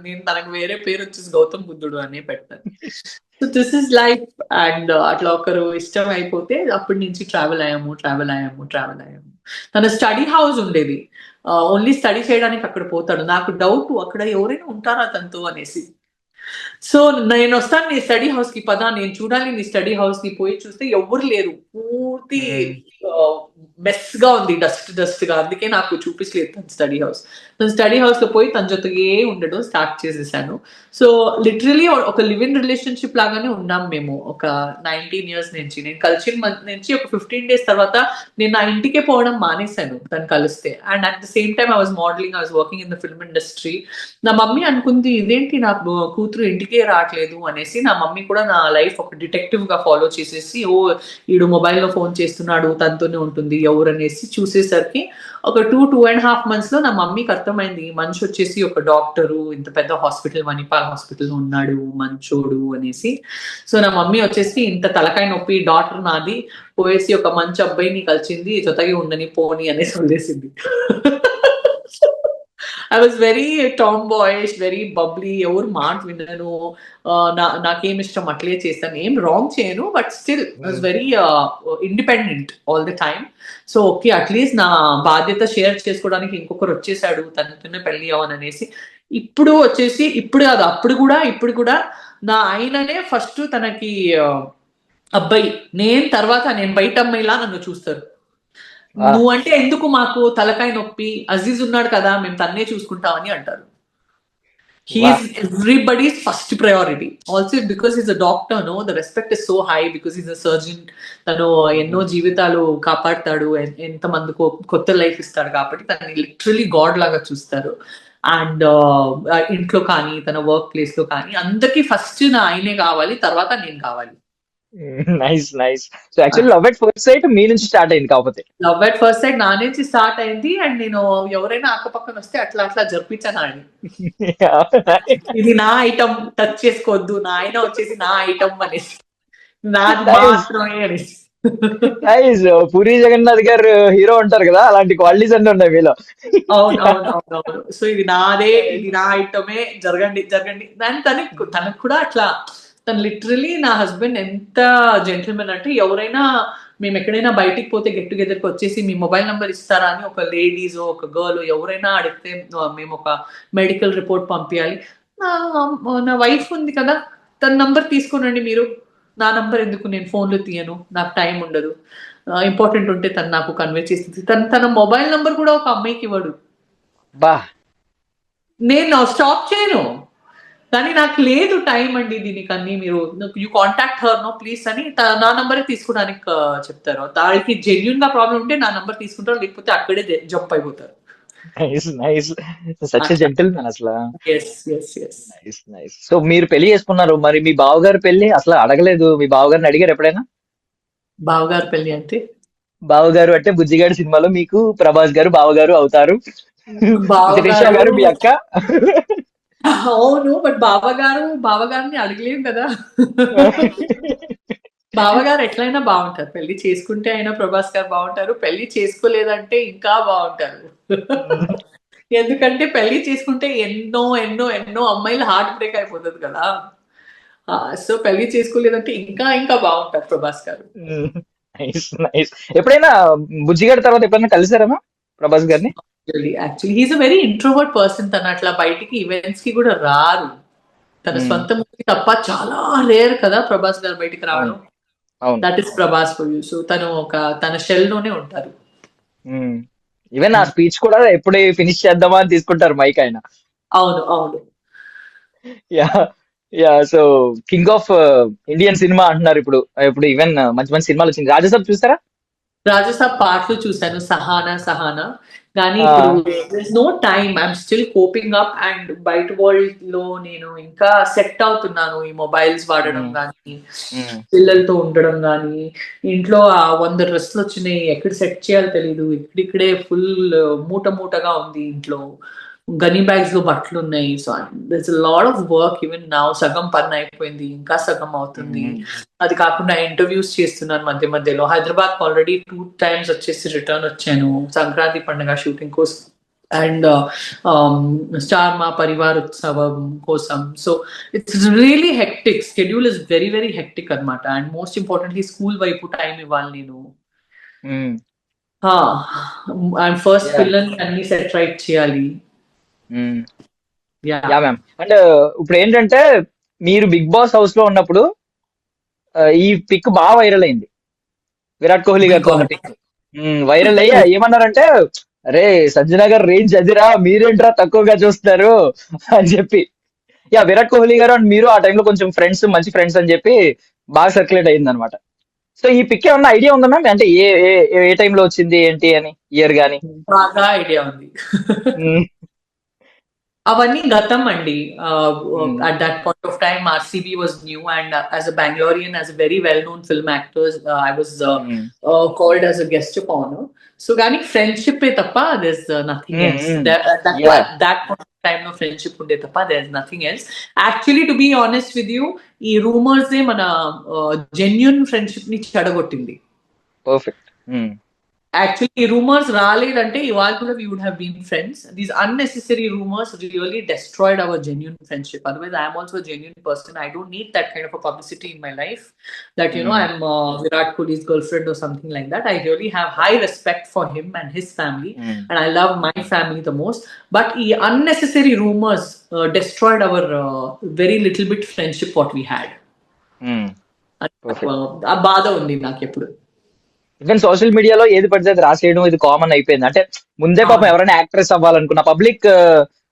నేను తనకు వేరే పేరు వచ్చేసి గౌతమ్ బుద్ధుడు అనే పెట్టాను. So this is life. And అట్లా ఒకరు ఇష్టం అయిపోతే అప్పటి నుంచి ట్రావెల్ అయ్యాము. తన స్టడీ హౌస్ ఉండేది. ఓన్లీ స్టడీ చేయడానికి అక్కడ పోతాడు. నాకు డౌట్ అక్కడ ఎవరైనా ఉంటారా తనతో అనేసి. సో నేను వస్తాను నీ స్టడీ హౌస్ కి పదా, నేను చూడాలి నీ స్టడీ హౌస్ కి. పోయి చూస్తే ఎవ్వరు లేరు, పూర్తి మెస్ గా ఉంది, డస్ట్ గా. అందుకే నాకు చూపించలేదు తన స్టడీ హౌస్. తన స్టడీ హౌస్ లో పోయి తన జొతగే ఉండడం స్టార్ట్ చేసేసాను. సో లిటరలీ ఒక లివ్ ఇన్ రిలేషన్షిప్ లాగానే ఉన్నాం మేము ఒక 19 years నుంచి. నేను కలిసిన నుంచి ఒక 15 days తర్వాత నేను నా ఇంటికే పోవడం మానేశాను తను కలిస్తే. And at the same time I was modelling, I was working in the film industry. నా మమ్మీ అనుకుంది ఇదేంటి నా కూతురు ఇంటికే రావట్లేదు అనేసి. నా మమ్మీ కూడా నా లైఫ్ ఒక డిటెక్టివ్ గా ఫాలో చేసేసి, ఓ ఈడు మొబైల్లో ఫోన్ చేస్తున్నాడు, తనతోనే ఉంటుంది ఎవరు అనేసి చూసేసరికి ఒక 2.5 months లో నా మమ్మీకి అర్థమైంది ఈ మనిషి వచ్చేసి ఒక డాక్టరు, ఇంత పెద్ద హాస్పిటల్ మణిపాల్ హాస్పిటల్ ఉన్నాడు, మంచోడు అనేసి. సో నా మమ్మీ వచ్చేసి ఇంత తలకాయ నొప్పి డాక్టర్ నాది, పోయేసి ఒక మంచి అబ్బాయిని కలిసింది, జొతగి ఉండని పోని అనేసి వదిలేసింది. I was very tomboyish, very bubbly, ఎవరు మాట వినను, నాకేం ఇష్టం అట్లే చేస్తాను, ఏం రాంగ్ చేయను, but still I was very independent all the time. So okay at least నా బాధ్యత షేర్ చేసుకోవడానికి ఇంకొకరు వచ్చేసాడు, తనతోనే పెళ్లి అవ్వననేసి. ఇప్పుడు వచ్చేసి ఇప్పుడు కాదు ఇప్పుడు కూడా నా ఆయననే ఫస్ట్ తనకి అబ్బాయి, నేను తర్వాత నేను బయట అమ్మాయిలా నన్ను చూస్తారు. నువ్వంటే ఎందుకు మాకు తలకాయ నొప్పి, అజీజ్ ఉన్నాడు కదా మేము తన్నే చూసుకుంటామని అంటారు. He's everybody's first priority. Also because is a doctor, no the respect is so high because is a surgeon. తను ఎన్నో జీవితాలు కాపాడతాడు, ఎంతమందికో కొత్త లైఫ్ ఇస్తాడు కాబట్టి తనని లిటరలీ గాడ్ లాగా చూస్తారు. అండ్ ఇంట్లో కానీ తన వర్క్ ప్లేస్ లో కానీ అందరికి ఫస్ట్ నా ఆయనే కావాలి, తర్వాత నేను కావాలి. Nice. So actually love at first sight మీ నుంచి స్టార్ట్ అయింది. కాకపోతే లవ్ ఎట్ ఫస్ట్ సైట్ నా నుంచి స్టార్ట్ అయింది. అండ్ నేను ఎవరైనా అక్కపక్కన వస్తే అట్లా జరిపించాను ఆయన. ఇది నా ఐటమ్, టచ్ చేసుకోవద్దు, నా ఆయన వచ్చేసి నా ఐటమ్ అనేసి, నాది మాత్రమే అనేసి. నైస్. పూరి జగన్నాథ్ గారు హీరో ఉంటారు కదా, అలాంటి క్వాలిటీస్ అన్ని ఉన్నాయి మీలో. అవును. సో ఇది నాదే, ఇది నా ఐటమే, జరగండి. దాని తనకు కూడా అట్లా. తను లిటరలీ నా హస్బెండ్ ఎంత జెంటిల్మెన్ అంటే, ఎవరైనా మేము ఎక్కడైనా బయటికి పోతే గెట్ టుగెదర్కి వచ్చేసి మీ మొబైల్ నెంబర్ ఇస్తారా అని ఒక లేడీస్ ఒక గర్ల్ ఎవరైనా అడిగితే మేము ఒక మెడికల్ రిపోర్ట్ పంపించాలి, నా వైఫ్ ఉంది కదా తన నంబర్ తీసుకోనండి మీరు, నా నంబర్ ఎందుకు, నేను ఫోన్లో తీయను, నాకు టైం ఉండదు, ఇంపార్టెంట్ ఉంటే తను నాకు కన్వే చేస్తుంది. తన మొబైల్ నంబర్ కూడా ఒక అమ్మాయికి ఇవ్వడు. నేను స్టాప్ చేయను, కానీ నాకు లేదు టైం అండి దీనికన్నీ, మీరు you contact her no please అని నా నంబరే తీసుకోవడానికి చెప్తారు. దానికి జెన్యున్ గా ప్రాబ్లం ఉంటే నా నంబర్ తీసుకుంటారు, లేకపోతే అక్కడే జంప్ అయిపోతారు. సచ్ జెంటిల్మెన్ అసలు. నైస్. సో మీరు పెళ్లి చేసుకున్నారు, మరి మీ బావగారు పెళ్లి అసలు అడగలేదు? మీ బావగారిని అడిగారు ఎప్పుడైనా? బావగారు పెళ్లి అంటే? బావగారు అంటే బుజ్జిగాడి సినిమాలో మీకు ప్రభాస్ గారు బావగారు అవుతారు, త్రిష గారు మీ అక్క. అవును, బట్ బావగారిని అడగలేం కదా. బావగారు ఎట్లయినా బాగుంటారు, పెళ్లి చేసుకుంటే అయినా ప్రభాస్ గారు బాగుంటారు, పెళ్లి చేసుకోలేదంటే ఇంకా బాగుంటారు. ఎందుకంటే పెళ్లి చేసుకుంటే ఎన్నో అమ్మాయిలు హార్ట్ బ్రేక్ అయిపోతుంది కదా. సో పెళ్లి చేసుకోలేదంటే ఇంకా బాగుంటారు ప్రభాస్ గారు. నైస్. ఎప్పుడైనా బుజ్జిగాడి తర్వాత ఎప్పుడైనా కలిసారమ్మా ప్రభాస్ గారిని? Actually he's a very introvert person. తను అట్లా బయటికి ఈవెంట్స్ కి కూడా రారు, తన సొంత మూవీ తప్ప. చాలా రేర్ కదా ప్రభాస్ గారు బయటికి రావడం. That is Prabhas for you. So తన షెల్ లోనే ఉంటారు. ఈవెన్ ఆ స్పీచ్ కూడా ఎప్పుడే ఫినిష్ చేద్దామా అని తీసుకుంటారు మైక్ ఆయన. అవును. Yeah. So king of Indian cinema అంటున్నారు ఇప్పుడు. ఈవెన్ మంచి సినిమాలు వచ్చింది. రాజసాబ్ చూసారా? రాజసాబ్ పాటలు చూసాను, సహానా. కానీ ఇప్పుడు no time, I'm still coping up. And బయట వరల్డ్ లో నేను ఇంకా సెట్ అవుతున్నాను. ఈ మొబైల్స్ వాడడం కానీ, పిల్లలతో ఉండడం కానీ, ఇంట్లో 100 డ్రెస్సులు వచ్చినాయి, ఎక్కడ సెట్ చేయాలో తెలీదు, ఇక్కడిక్కడే ఫుల్ మూటగా ఉంది ఇంట్లో, గనీ బ్యాగ్స్ లో బట్టలు ఉన్నాయి. So that's a lot of work even now. సగం పని అయిపోయింది, ఇంకా సగం అవుతుంది. అది కాకుండా ఇంటర్వ్యూస్ చేస్తున్నాను మధ్యలో. హైదరాబాద్ ఆల్రెడీ 2 times వచ్చేసి రిటర్న్ వచ్చాను సంక్రాంతి పండుగ షూటింగ్ కోసం. అండ్ స్టార్ మా పరివార్ ఉత్సవం కోసం. So it's really hectic, schedule is very very hectic అనమాట. అండ్ మోస్ట్ ఇంపార్టెంట్లీ స్కూల్ వైపు టైం ఇవ్వాలి నేను. And first Yeah. పిల్లల్ని అన్ని సెట్ రైట్ చేయాలి. Yeah ma'am. అండ్ ఇప్పుడు ఏంటంటే మీరు బిగ్ బాస్ హౌస్ లో ఉన్నప్పుడు ఈ పిక్ బాగా వైరల్ అయింది, విరాట్ కోహ్లీ గారితో ఉన్న పిక్ వైరల్ అయ్యి ఏమన్నారంటే, అరే సంజన గారు రేంజ్ అదిరా, మీరేంట్రా తక్కువగా చూస్తారు అని చెప్పి. యా, విరాట్ కోహ్లీ గారు అండ్ మీరు ఆ టైంలో కొంచెం ఫ్రెండ్స్, మంచి ఫ్రెండ్స్ అని చెప్పి బాగా సర్క్యులేట్ అయింది అనమాట. సో ఈ పిక్ ఏమన్నా ఐడియా ఉందా మ్యామ్? అంటే ఏ ఏ టైంలో వచ్చింది ఏంటి అని, ఇయర్ గాని? బాగా ఐడియా ఉంది. అవన్నీ గతం అండి. At that point of time RCB was new, and as a Bangalorean, as a very well known film actor, I was called as a guest of honor. So gani friendship e tappa, there's nothing else. That point of time no friendship unde tappa, there's nothing else. Actually, to be honest with you, ee rumors e mana genuine friendship ni chadagottindi. Perfect. Actually, rumors రాలేదంటే ఇవాళ కూడా we would have been friends. These unnecessary rumors really destroyed our genuine friendship. Otherwise, I am also a genuine person. I don't need that kind of a publicity in my life that, you know, I'm Virat Kohli's girlfriend or something like that. I really have high respect for him and his family, and I love my family the most. But unnecessary rumors destroyed our very little bit friendship what we had. ఆ బాధ ఉంది నాకు ఎప్పుడు. Even social మీడియాలో ఏది పడితే అది రాసేయడం ఇది కామన్ అయిపోయింది. అంటే ముందే పాపం ఎవరైనా యాక్ట్రెస్ అవ్వాలనుకున్నా,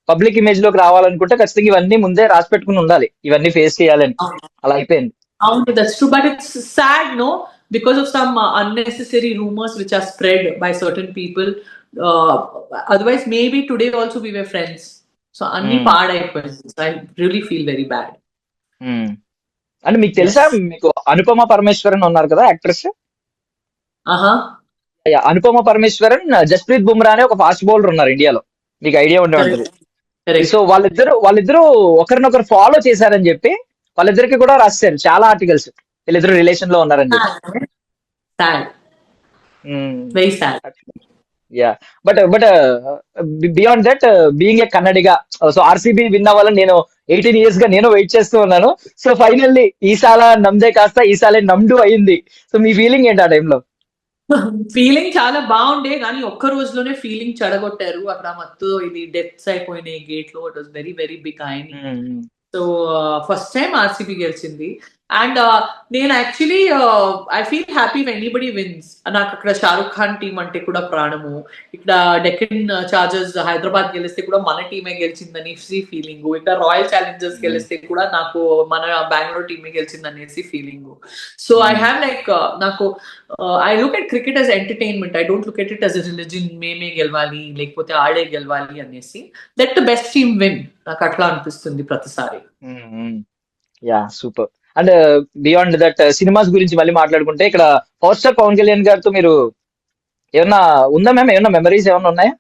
పబ్లిక్ ఇమేజ్ లోకి రావాలనుకుంటే ఖచ్చితంగా ఇవన్నీ ముందే రాసి పెట్టుకుని ఉండాలి, ఇవన్నీ ఫేస్ చేయాలని. అలా అయిపోయింది. అవును, that's true, but it's sad, no, because of some unnecessary rumors which are spread by certain people. Otherwise maybe today also we were friends. So అన్ని పాడైపోయింది. So I really feel very bad. అంటే మీకు తెలుసా, మీకు అనుపమ పరమేశ్వరన్ ఉన్నారు కదా actress, Anupama Parameswaran, Jasprit Bumrah అనే ఒక ఫాస్ట్ బౌలర్ ఉన్నారు ఇండియాలో, మీకు ఐడియా ఉండే ఉంటుంది. సో వాళ్ళిద్దరు ఒకరినొకరు ఫాలో చేశారని చెప్పి వాళ్ళిద్దరికి కూడా రాశారు చాలా ఆర్టికల్స్, వీళ్ళిద్దరు రిలేషన్ లో ఉన్నారని చెప్పి. Yeah, but beyond that, being a Kannadiga, so RCB win అవ్వాలని నేను 18 years గా నేను వెయిట్ చేస్తూ ఉన్నాను. సో ఫైనల్లీ ఈసాల నమ్దే కాస్త ఈసాలే నమ్డు అయింది. సో మీ ఫీలింగ్ ఏంటి ఆ టైంలో? ఫీలింగ్ చాలా బాగుండే, కానీ ఒక్క రోజులోనే ఫీలింగ్ చెడగొట్టారు. అక్కడ మొత్తం ఇది డెత్స్ అయిపోయినాయి గేట్ లో. It was very very big అయిన. సో ఫస్ట్ టైం ఆర్సీబీ గెలిచింది. అండ్ నేను actually I feel happy when anybody wins. నాకు అక్కడ షారుఖ్ ఖాన్ టీం అంటే కూడా ప్రాణము. ఇక్కడ డెక్కన్ చార్జర్స్ హైదరాబాద్ గెలిస్తే కూడా మన టీమే గెలిచిందనేసి ఫీలింగ్. ఇక్కడ రాయల్ ఛాలెంజర్స్ గెలిస్తే కూడా నాకు మన బెంగళూరు టీమే గెలిచిందనేసి feeling. So I have like, నాకు I look at cricket as entertainment. I don't look at it as a religion, మేమే గెలవాలి లేకపోతే ఆడే గెలవాలి అనేసి. Let the best team win, నాకు అట్లా అనిపిస్తుంది ప్రతిసారి. Yeah, super. And beyond that, cinemas గురించి మళ్ళీ మాట్లాడుకుంటే, ఇక్కడ పవర్ స్టార్ పవన్ కళ్యాణ్ గారితో మీరు ఏమన్నా ఉందా మ్యామ్, ఏమన్నా మెమరీస్ ఏమన్నా ఉన్నాయా?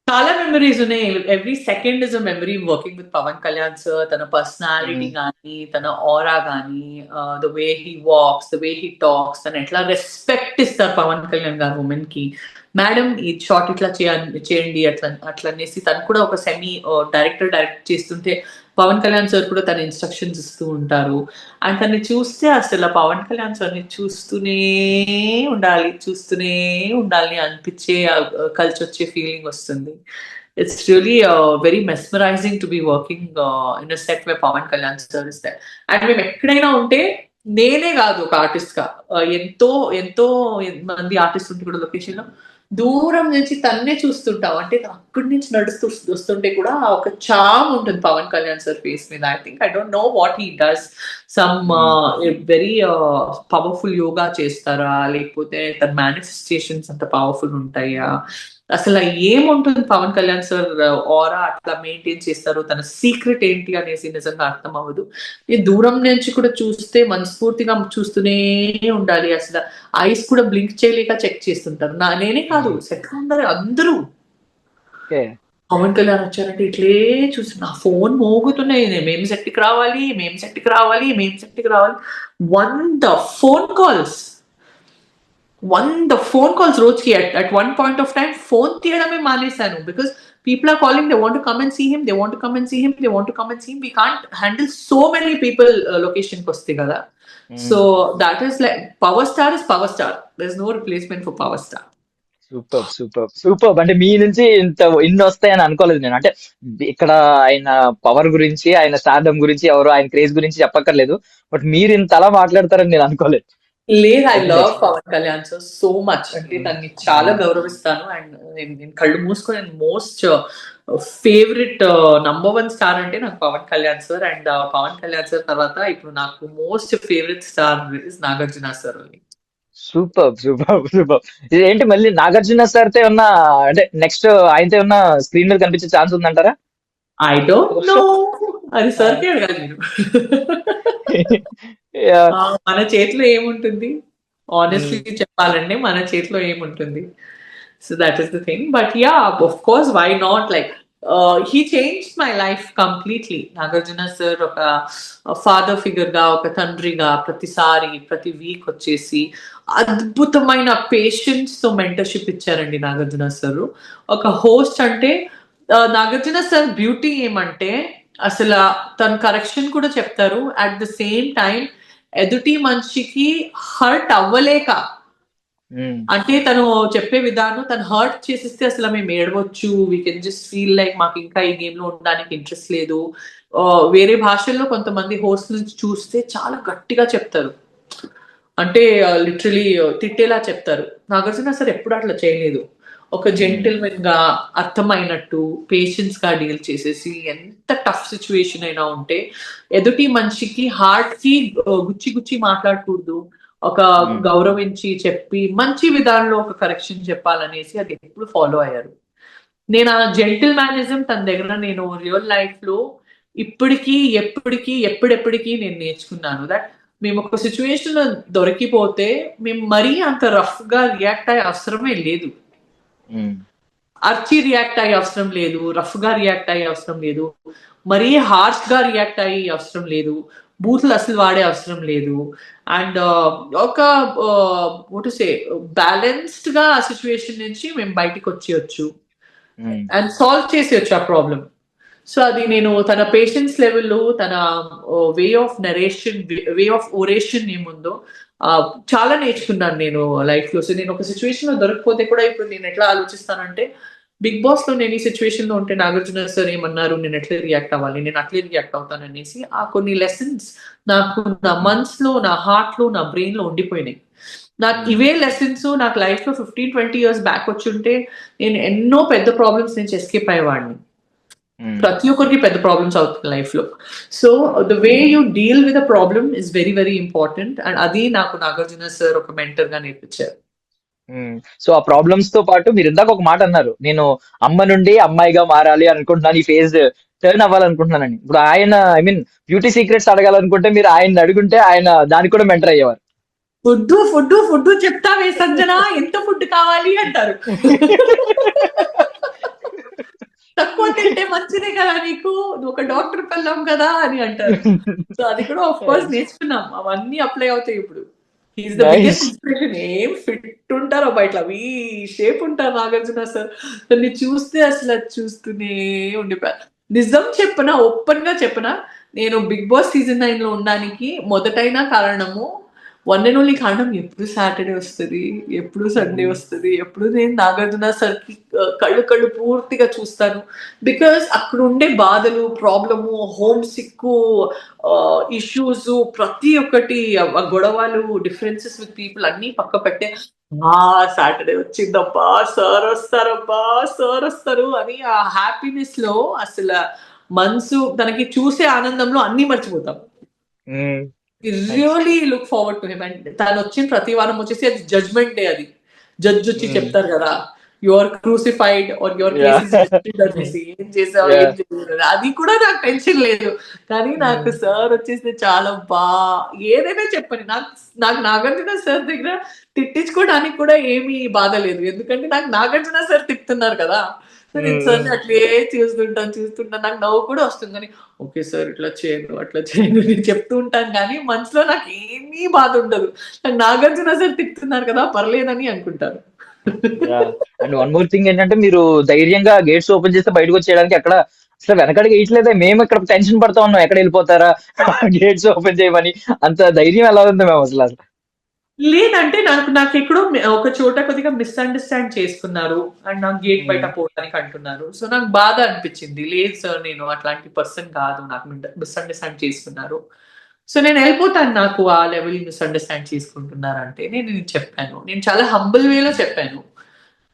చాలా మెమరీస్ ఉన్నాయి. Every second is a memory working with Pawan Kalyan sir. తన పర్సనాలిటీ కానీ, తన ఆరా కానీ, the way he walks, the way he talks, తను ఎట్లా రెస్పెక్ట్ ఇస్తారు పవన్ కళ్యాణ్ గారు ఉమెన్ కి. మేడం ఈ షార్ట్ ఇట్లా చేయండి అట్లా అనేసి. తను కూడా ఒక సెమీ డైరెక్ట్ చేస్తుంటే పవన్ కళ్యాణ్ సార్ కూడా తన ఇన్స్ట్రక్షన్స్ ఇస్తూ ఉంటారు. అండ్ తన్ని చూస్తే అసలు పవన్ కళ్యాణ్ సార్ని చూస్తూనే ఉండాలి అనిపించే, కలిసి వచ్చే ఫీలింగ్ వస్తుంది. It's really very mesmerising to be working in a set way Pawan Kalyan sir is that. And మేము ఎక్కడైనా ఉంటే, నేనే కాదు ఒక ఆర్టిస్ట్ గా, ఎంతో మంది ఆర్టిస్ట్ ఉంటే కూడా లొకేషన్ లో దూరం నుంచి తన్నే చూస్తుంటాం. అంటే అక్కడి నుంచి నడుస్తూ వస్తుంటే కూడా ఒక చామ్ ఉంటుంది పవన్ కళ్యాణ్ సార్ ఫేస్ మీద. I think, I don't know what he does. Some very powerful yoga చేస్తారా, లేకపోతే తన మేనిఫెస్టేషన్స్ అంత పవర్ఫుల్ ఉంటాయా, అసలు ఏముంటుంది పవన్ కళ్యాణ్ సార్ ఆరా అట్లా మెయింటైన్ చేస్తారు, తన సీక్రెట్ ఏంటి అనేసి నిజంగా అర్థం అవ్వదు. ఈ దూరం నుంచి కూడా చూస్తే మనస్ఫూర్తిగా చూస్తూనే ఉండాలి. అసలు ఐస్ కూడా బ్లింక్ చేయలేక చెక్ చేస్తుంటారు. నేనే కాదు, సెట్ ఉండరు అందరూ. పవన్ కళ్యాణ్ వచ్చారంటే ఇట్లే చూసి నా ఫోన్ మోగుతున్నాయి, మేము సెట్కి రావాలి 100 phone calls. the phone calls రోజుకి at one point of time phone తీయడమే మానేశాను because people are calling, they want to come and see him, they want to come and see him, they want to come and see him. We can't handle so many people location కి వస్తే కదా. So that is like power star is power star. There's no replacement for power star. Super super super. అంటే మీ నుంచి ఇన్ని వస్తాయని అనుకోలేదు నేను. అంటే ఇక్కడ ఆయన పవర్ గురించి, ఆయన స్టార్డమ్ గురించి, ఎవరు ఆయన క్రేజ్ గురించి చెప్పక్కర్లేదు. బట్ మీరు ఇంత అలా మాట్లాడతారని నేను అనుకోలేదు. లేదు, I Didn't love expect. Pawan Kalyan sir so much. అంటే దాన్ని చాలా గౌరవిస్తాను. అండ్ నేను కళ్ళు మూసుకొని మోస్ట్ ఫేవరెట్ నంబర్ 1 స్టార్ అంటే నాకు Pawan Kalyan sir. And Pawan Kalyan sir తర్వాత ఇప్పుడు నాకు most favourite star is Nagarjuna sir. Super super super. ఇది ఏంటి మళ్ళీ నాగార్జున సార్ తో ఉన్న, అంటే నెక్స్ట్ ఆయనతో ఉన్న స్క్రీన్ మీద కనిపించే ఛాన్స్ ఉందంటారా? ఐ డోంట్ నో, అది సార్కి అడగాలి మీరు. Yeah. మన చేతిలో ఏముంటుంది, ఆనెస్ట్లీ చెప్పాలంటే మన చేతిలో ఏముంటుంది. So that is the thing. But ya, of course, why not, like he change my life completely. Nagarjuna sir ఒక ఫాదర్ ఫిగర్ గా, ఒక తండ్రిగా ప్రతిసారి ప్రతి వీక్ వచ్చేసి అద్భుతమైన పేషెన్స్ తో మెంటర్షిప్ ఇచ్చారండి నాగార్జున సార్. ఒక హోస్ట్ అంటే నాగార్జున సార్ బ్యూటీ ఏమంటే అసలు తన కరెక్షన్ కూడా చెప్తారు, అట్ ద సేమ్ టైం ఎదుటి మనిషికి హర్ట్ అవ్వలేక, Mm. అంటే తను చెప్పే విధానం, తను హర్ట్ చేసిస్తే అసలు మేము ఏడవచ్చు, we can just feel like మాకు ఇంకా ఈ గేమ్ లో ఉండడానికి ఇంట్రెస్ట్ లేదు. వేరే భాషల్లో కొంతమంది హోస్ట్ నుంచి చూస్తే చాలా గట్టిగా చెప్తారు, అంటే లిటరలీ తిట్టేలా చెప్తారు. నాగార్జున సార్ ఎప్పుడు అట్లా చేయలేదు. ఒక జెంటిల్మెన్ గా, అర్థమైనట్టు పేషెన్స్ గా డీల్ చేసేసి, ఎంత టఫ్ సిచ్యువేషన్ అయినా ఉంటే ఎదుటి మనిషికి హార్ట్ కి గుచ్చి గుచ్చి మాట్లాడకూడదు, ఒక గౌరవించి చెప్పి మంచి విధానంలో ఒక కరెక్షన్ చెప్పాలనేసి అది ఎప్పుడు ఫాలో అయ్యారు. నేను ఆ జెంటిల్ మేనిజం తన దగ్గర నేను రియల్ లైఫ్ లో ఇప్పటికీ ఎప్పటికీ ఎప్పుడెప్పటికీ నేను నేర్చుకున్నాను. దట్ మేము ఒక సిచ్యువేషన్ లో దొరికిపోతే మేము మరీ అంత రఫ్ గా రియాక్ట్ అయ్యే అవసరమే లేదు. Mm. అర్చి రియాక్ట్ అయ్యే అవసరం లేదు, రఫ్ గా రియాక్ట్ అయ్యే అవసరం లేదు, మరీ హార్ష్ గా రియాక్ట్ అయ్యే అవసరం లేదు, బూతులు అసలు వాడే అవసరం లేదు. అండ్ ఒక బ్యాలెన్స్డ్ గా ఆ సిచ్యువేషన్ నుంచి మేము బయటికి వచ్చేయచ్చు Mm. అండ్ సాల్వ్ చేసేయచ్చు ఆ ప్రాబ్లం. సో అది నేను తన పేషెన్స్ లెవెల్, తన way of narration, way of oration ఏముందో చాలా నేర్చుకున్నాను నేను లైఫ్ లో. సో నేను ఒక సిచ్యువేషన్ లో దొరకపోతే కూడా ఇప్పుడు నేను ఎట్లా ఆలోచిస్తానంటే, బిగ్ బాస్ లో నేను ఈ సిచ్యువేషన్ లో ఉంటే నాగార్జున సార్ ఏమన్నారు, నేను ఎట్లా రియాక్ట్ అవ్వాలి, నేను అట్లే రియాక్ట్ అవుతాను అనేసి ఆ కొన్ని లెసన్స్ నాకు నా మనసులో, నా హార్ట్ లో, నా బ్రెయిన్ లో ఉండిపోయినాయి. నాకు ఇవే లెసన్స్ నాకు లైఫ్ లో 15-20 ఇయర్స్ బ్యాక్ వచ్చి ఉంటే నేను ఎన్నో పెద్ద ప్రాబ్లమ్స్ నుంచి ఎస్కేప్ అయ్యేవాడిని. Mm. ప్రతి ఒక్కరికి పెద్ద ప్రాబ్లమ్స్ అవుతుంది లైఫ్ లో. So the way you deal with a problem is very very important. And అది నాకు నాగార్జున సార్ ఒక మెంటర్ గా నేర్పించారు. సో ఆ ప్రాబ్లమ్స్ తో పాటు మీరు ఇందాక ఒక మాట అన్నారు, నేను అమ్మ నుండి అమ్మాయిగా మారాలి అనుకుంటున్నాను, ఈ ఫేజ్ టర్న్ అవ్వాలనుకుంటున్నానని. ఇప్పుడు ఆయన, ఐ మీన్ బ్యూటీ సీక్రెట్స్ అడగాలనుకుంటే మీరు ఆయన అడుగుంటే ఆయన దానికి కూడా మెంటర్ అయ్యేవారు. ఫుడ్ ఫుడ్ ఫుడ్ చెప్తావే సంజన, ఎంత ఫుడ్ కావాలి అంటారు. తక్కువ తింటే మంచిదే కదా నీకు, నువ్వు ఒక డాక్టర్ పిల్లం కదా అని అంటారు. సో అది కూడా ఆఫ్ కోర్స్ నేర్చుకున్నాం, అవన్నీ అప్లై అవుతాయి ఇప్పుడు. He's the Nice. Biggest inspiration. ఏం ఫిట్ ఉంటారో బయట, ఈ షేప్ ఉంటారు నాగార్జున సార్. దాన్ని చూస్తే అసలు అది చూస్తూనే ఉండిపోయారు. నిజం చెప్పనా, ఓపెన్ గా చెప్పనా, నేను బిగ్ బాస్ సీజన్ 9 లో ఉండడానికి మొదటైన కారణము, వన్ అండ్ ఓన్లీ కారణం, ఎప్పుడు సాటర్డే వస్తుంది, ఎప్పుడు సండే వస్తుంది, ఎప్పుడు నేను నాగార్జున సార్కి కళ్ళు పూర్తిగా చూస్తాను. బికాస్ అక్కడ ఉండే బాధలు, ప్రాబ్లము, హోమ్ సిక్కు, ఇష్యూస్, ప్రతి ఒక్కటి ఆ గొడవలు, డిఫరెన్సెస్ విత్ పీపుల్ అన్ని పక్క పెట్టే, సాటర్డే వచ్చిందబ్బా, సార్ వస్తారబ్బా, సార్ వస్తారు అని ఆ హ్యాపీనెస్ లో అసలు మనసు తనకి చూసే ఆనందంలో అన్ని మర్చిపోతాం. Mm. Really look forward to him. And తను వచ్చిన ప్రతి వారం వచ్చేసి అది జడ్జ్మెంట్ డే, అది జడ్జ్ వచ్చి చెప్తారు కదా, your crucified or your cases అనేసి, ఏం చేసావు ఏం చేయలేదు, అది కూడా నాకు టెన్షన్ లేదు. కానీ నాకు సార్ వచ్చేసి చాలా ఏదైనా చెప్పని, నాకు నాగార్జున సార్ దగ్గర తిట్టించుకోవడానికి కూడా ఏమీ బాధ లేదు, ఎందుకంటే నాకు నాగార్జున సార్ తిప్పుతున్నారు కదా. సో నేను సార్ అట్లే చూస్తుంటాను నాకు నవ్వు కూడా వస్తుంది కానీ ఓకే సార్ ఇట్లా చేయను అట్లా చేయను నేను చెప్తూ ఉంటాను కానీ మనసులో నాకు ఏమీ బాధ ఉండదు. నాకు నాగార్జున సార్ తిట్టుతున్నారు కదా పర్లేదని అనుకుంటాను. అండ్ వన్ మోర్ థింగ్ ఏంటంటే మీరు ధైర్యంగా గేట్స్ ఓపెన్ చేస్తే బయటకు వచ్చేయడానికి అక్కడ అసలు వెనకడికి వేయట్లేదే, మేము ఇక్కడ టెన్షన్ పడతా ఉన్నాం ఎక్కడ వెళ్ళిపోతారా గేట్స్ ఓపెన్ చేయమని. అంత ధైర్యం ఎలా ఉంది మేము అసలు అసలు లేదంటే నాకు ఎక్కడో ఒక చోట కొద్దిగా మిస్అండర్స్టాండ్ చేసుకున్నారు అండ్ నాకు గేట్ బయట పోవడానికి అంటున్నారు. సో నాకు బాధ అనిపించింది. లేదు సార్ నేను అట్లాంటి పర్సన్ కాదు, నాకు మిస్అండర్స్టాండ్ చేసుకున్నారు. సో నేను వెళ్ళిపోతాను, నాకు ఆ లెవెల్ మిస్అండర్స్టాండ్ చేసుకుంటున్నారంటే నేను ఇది చెప్పాను. నేను చాలా హంబుల్ వేలో చెప్పాను.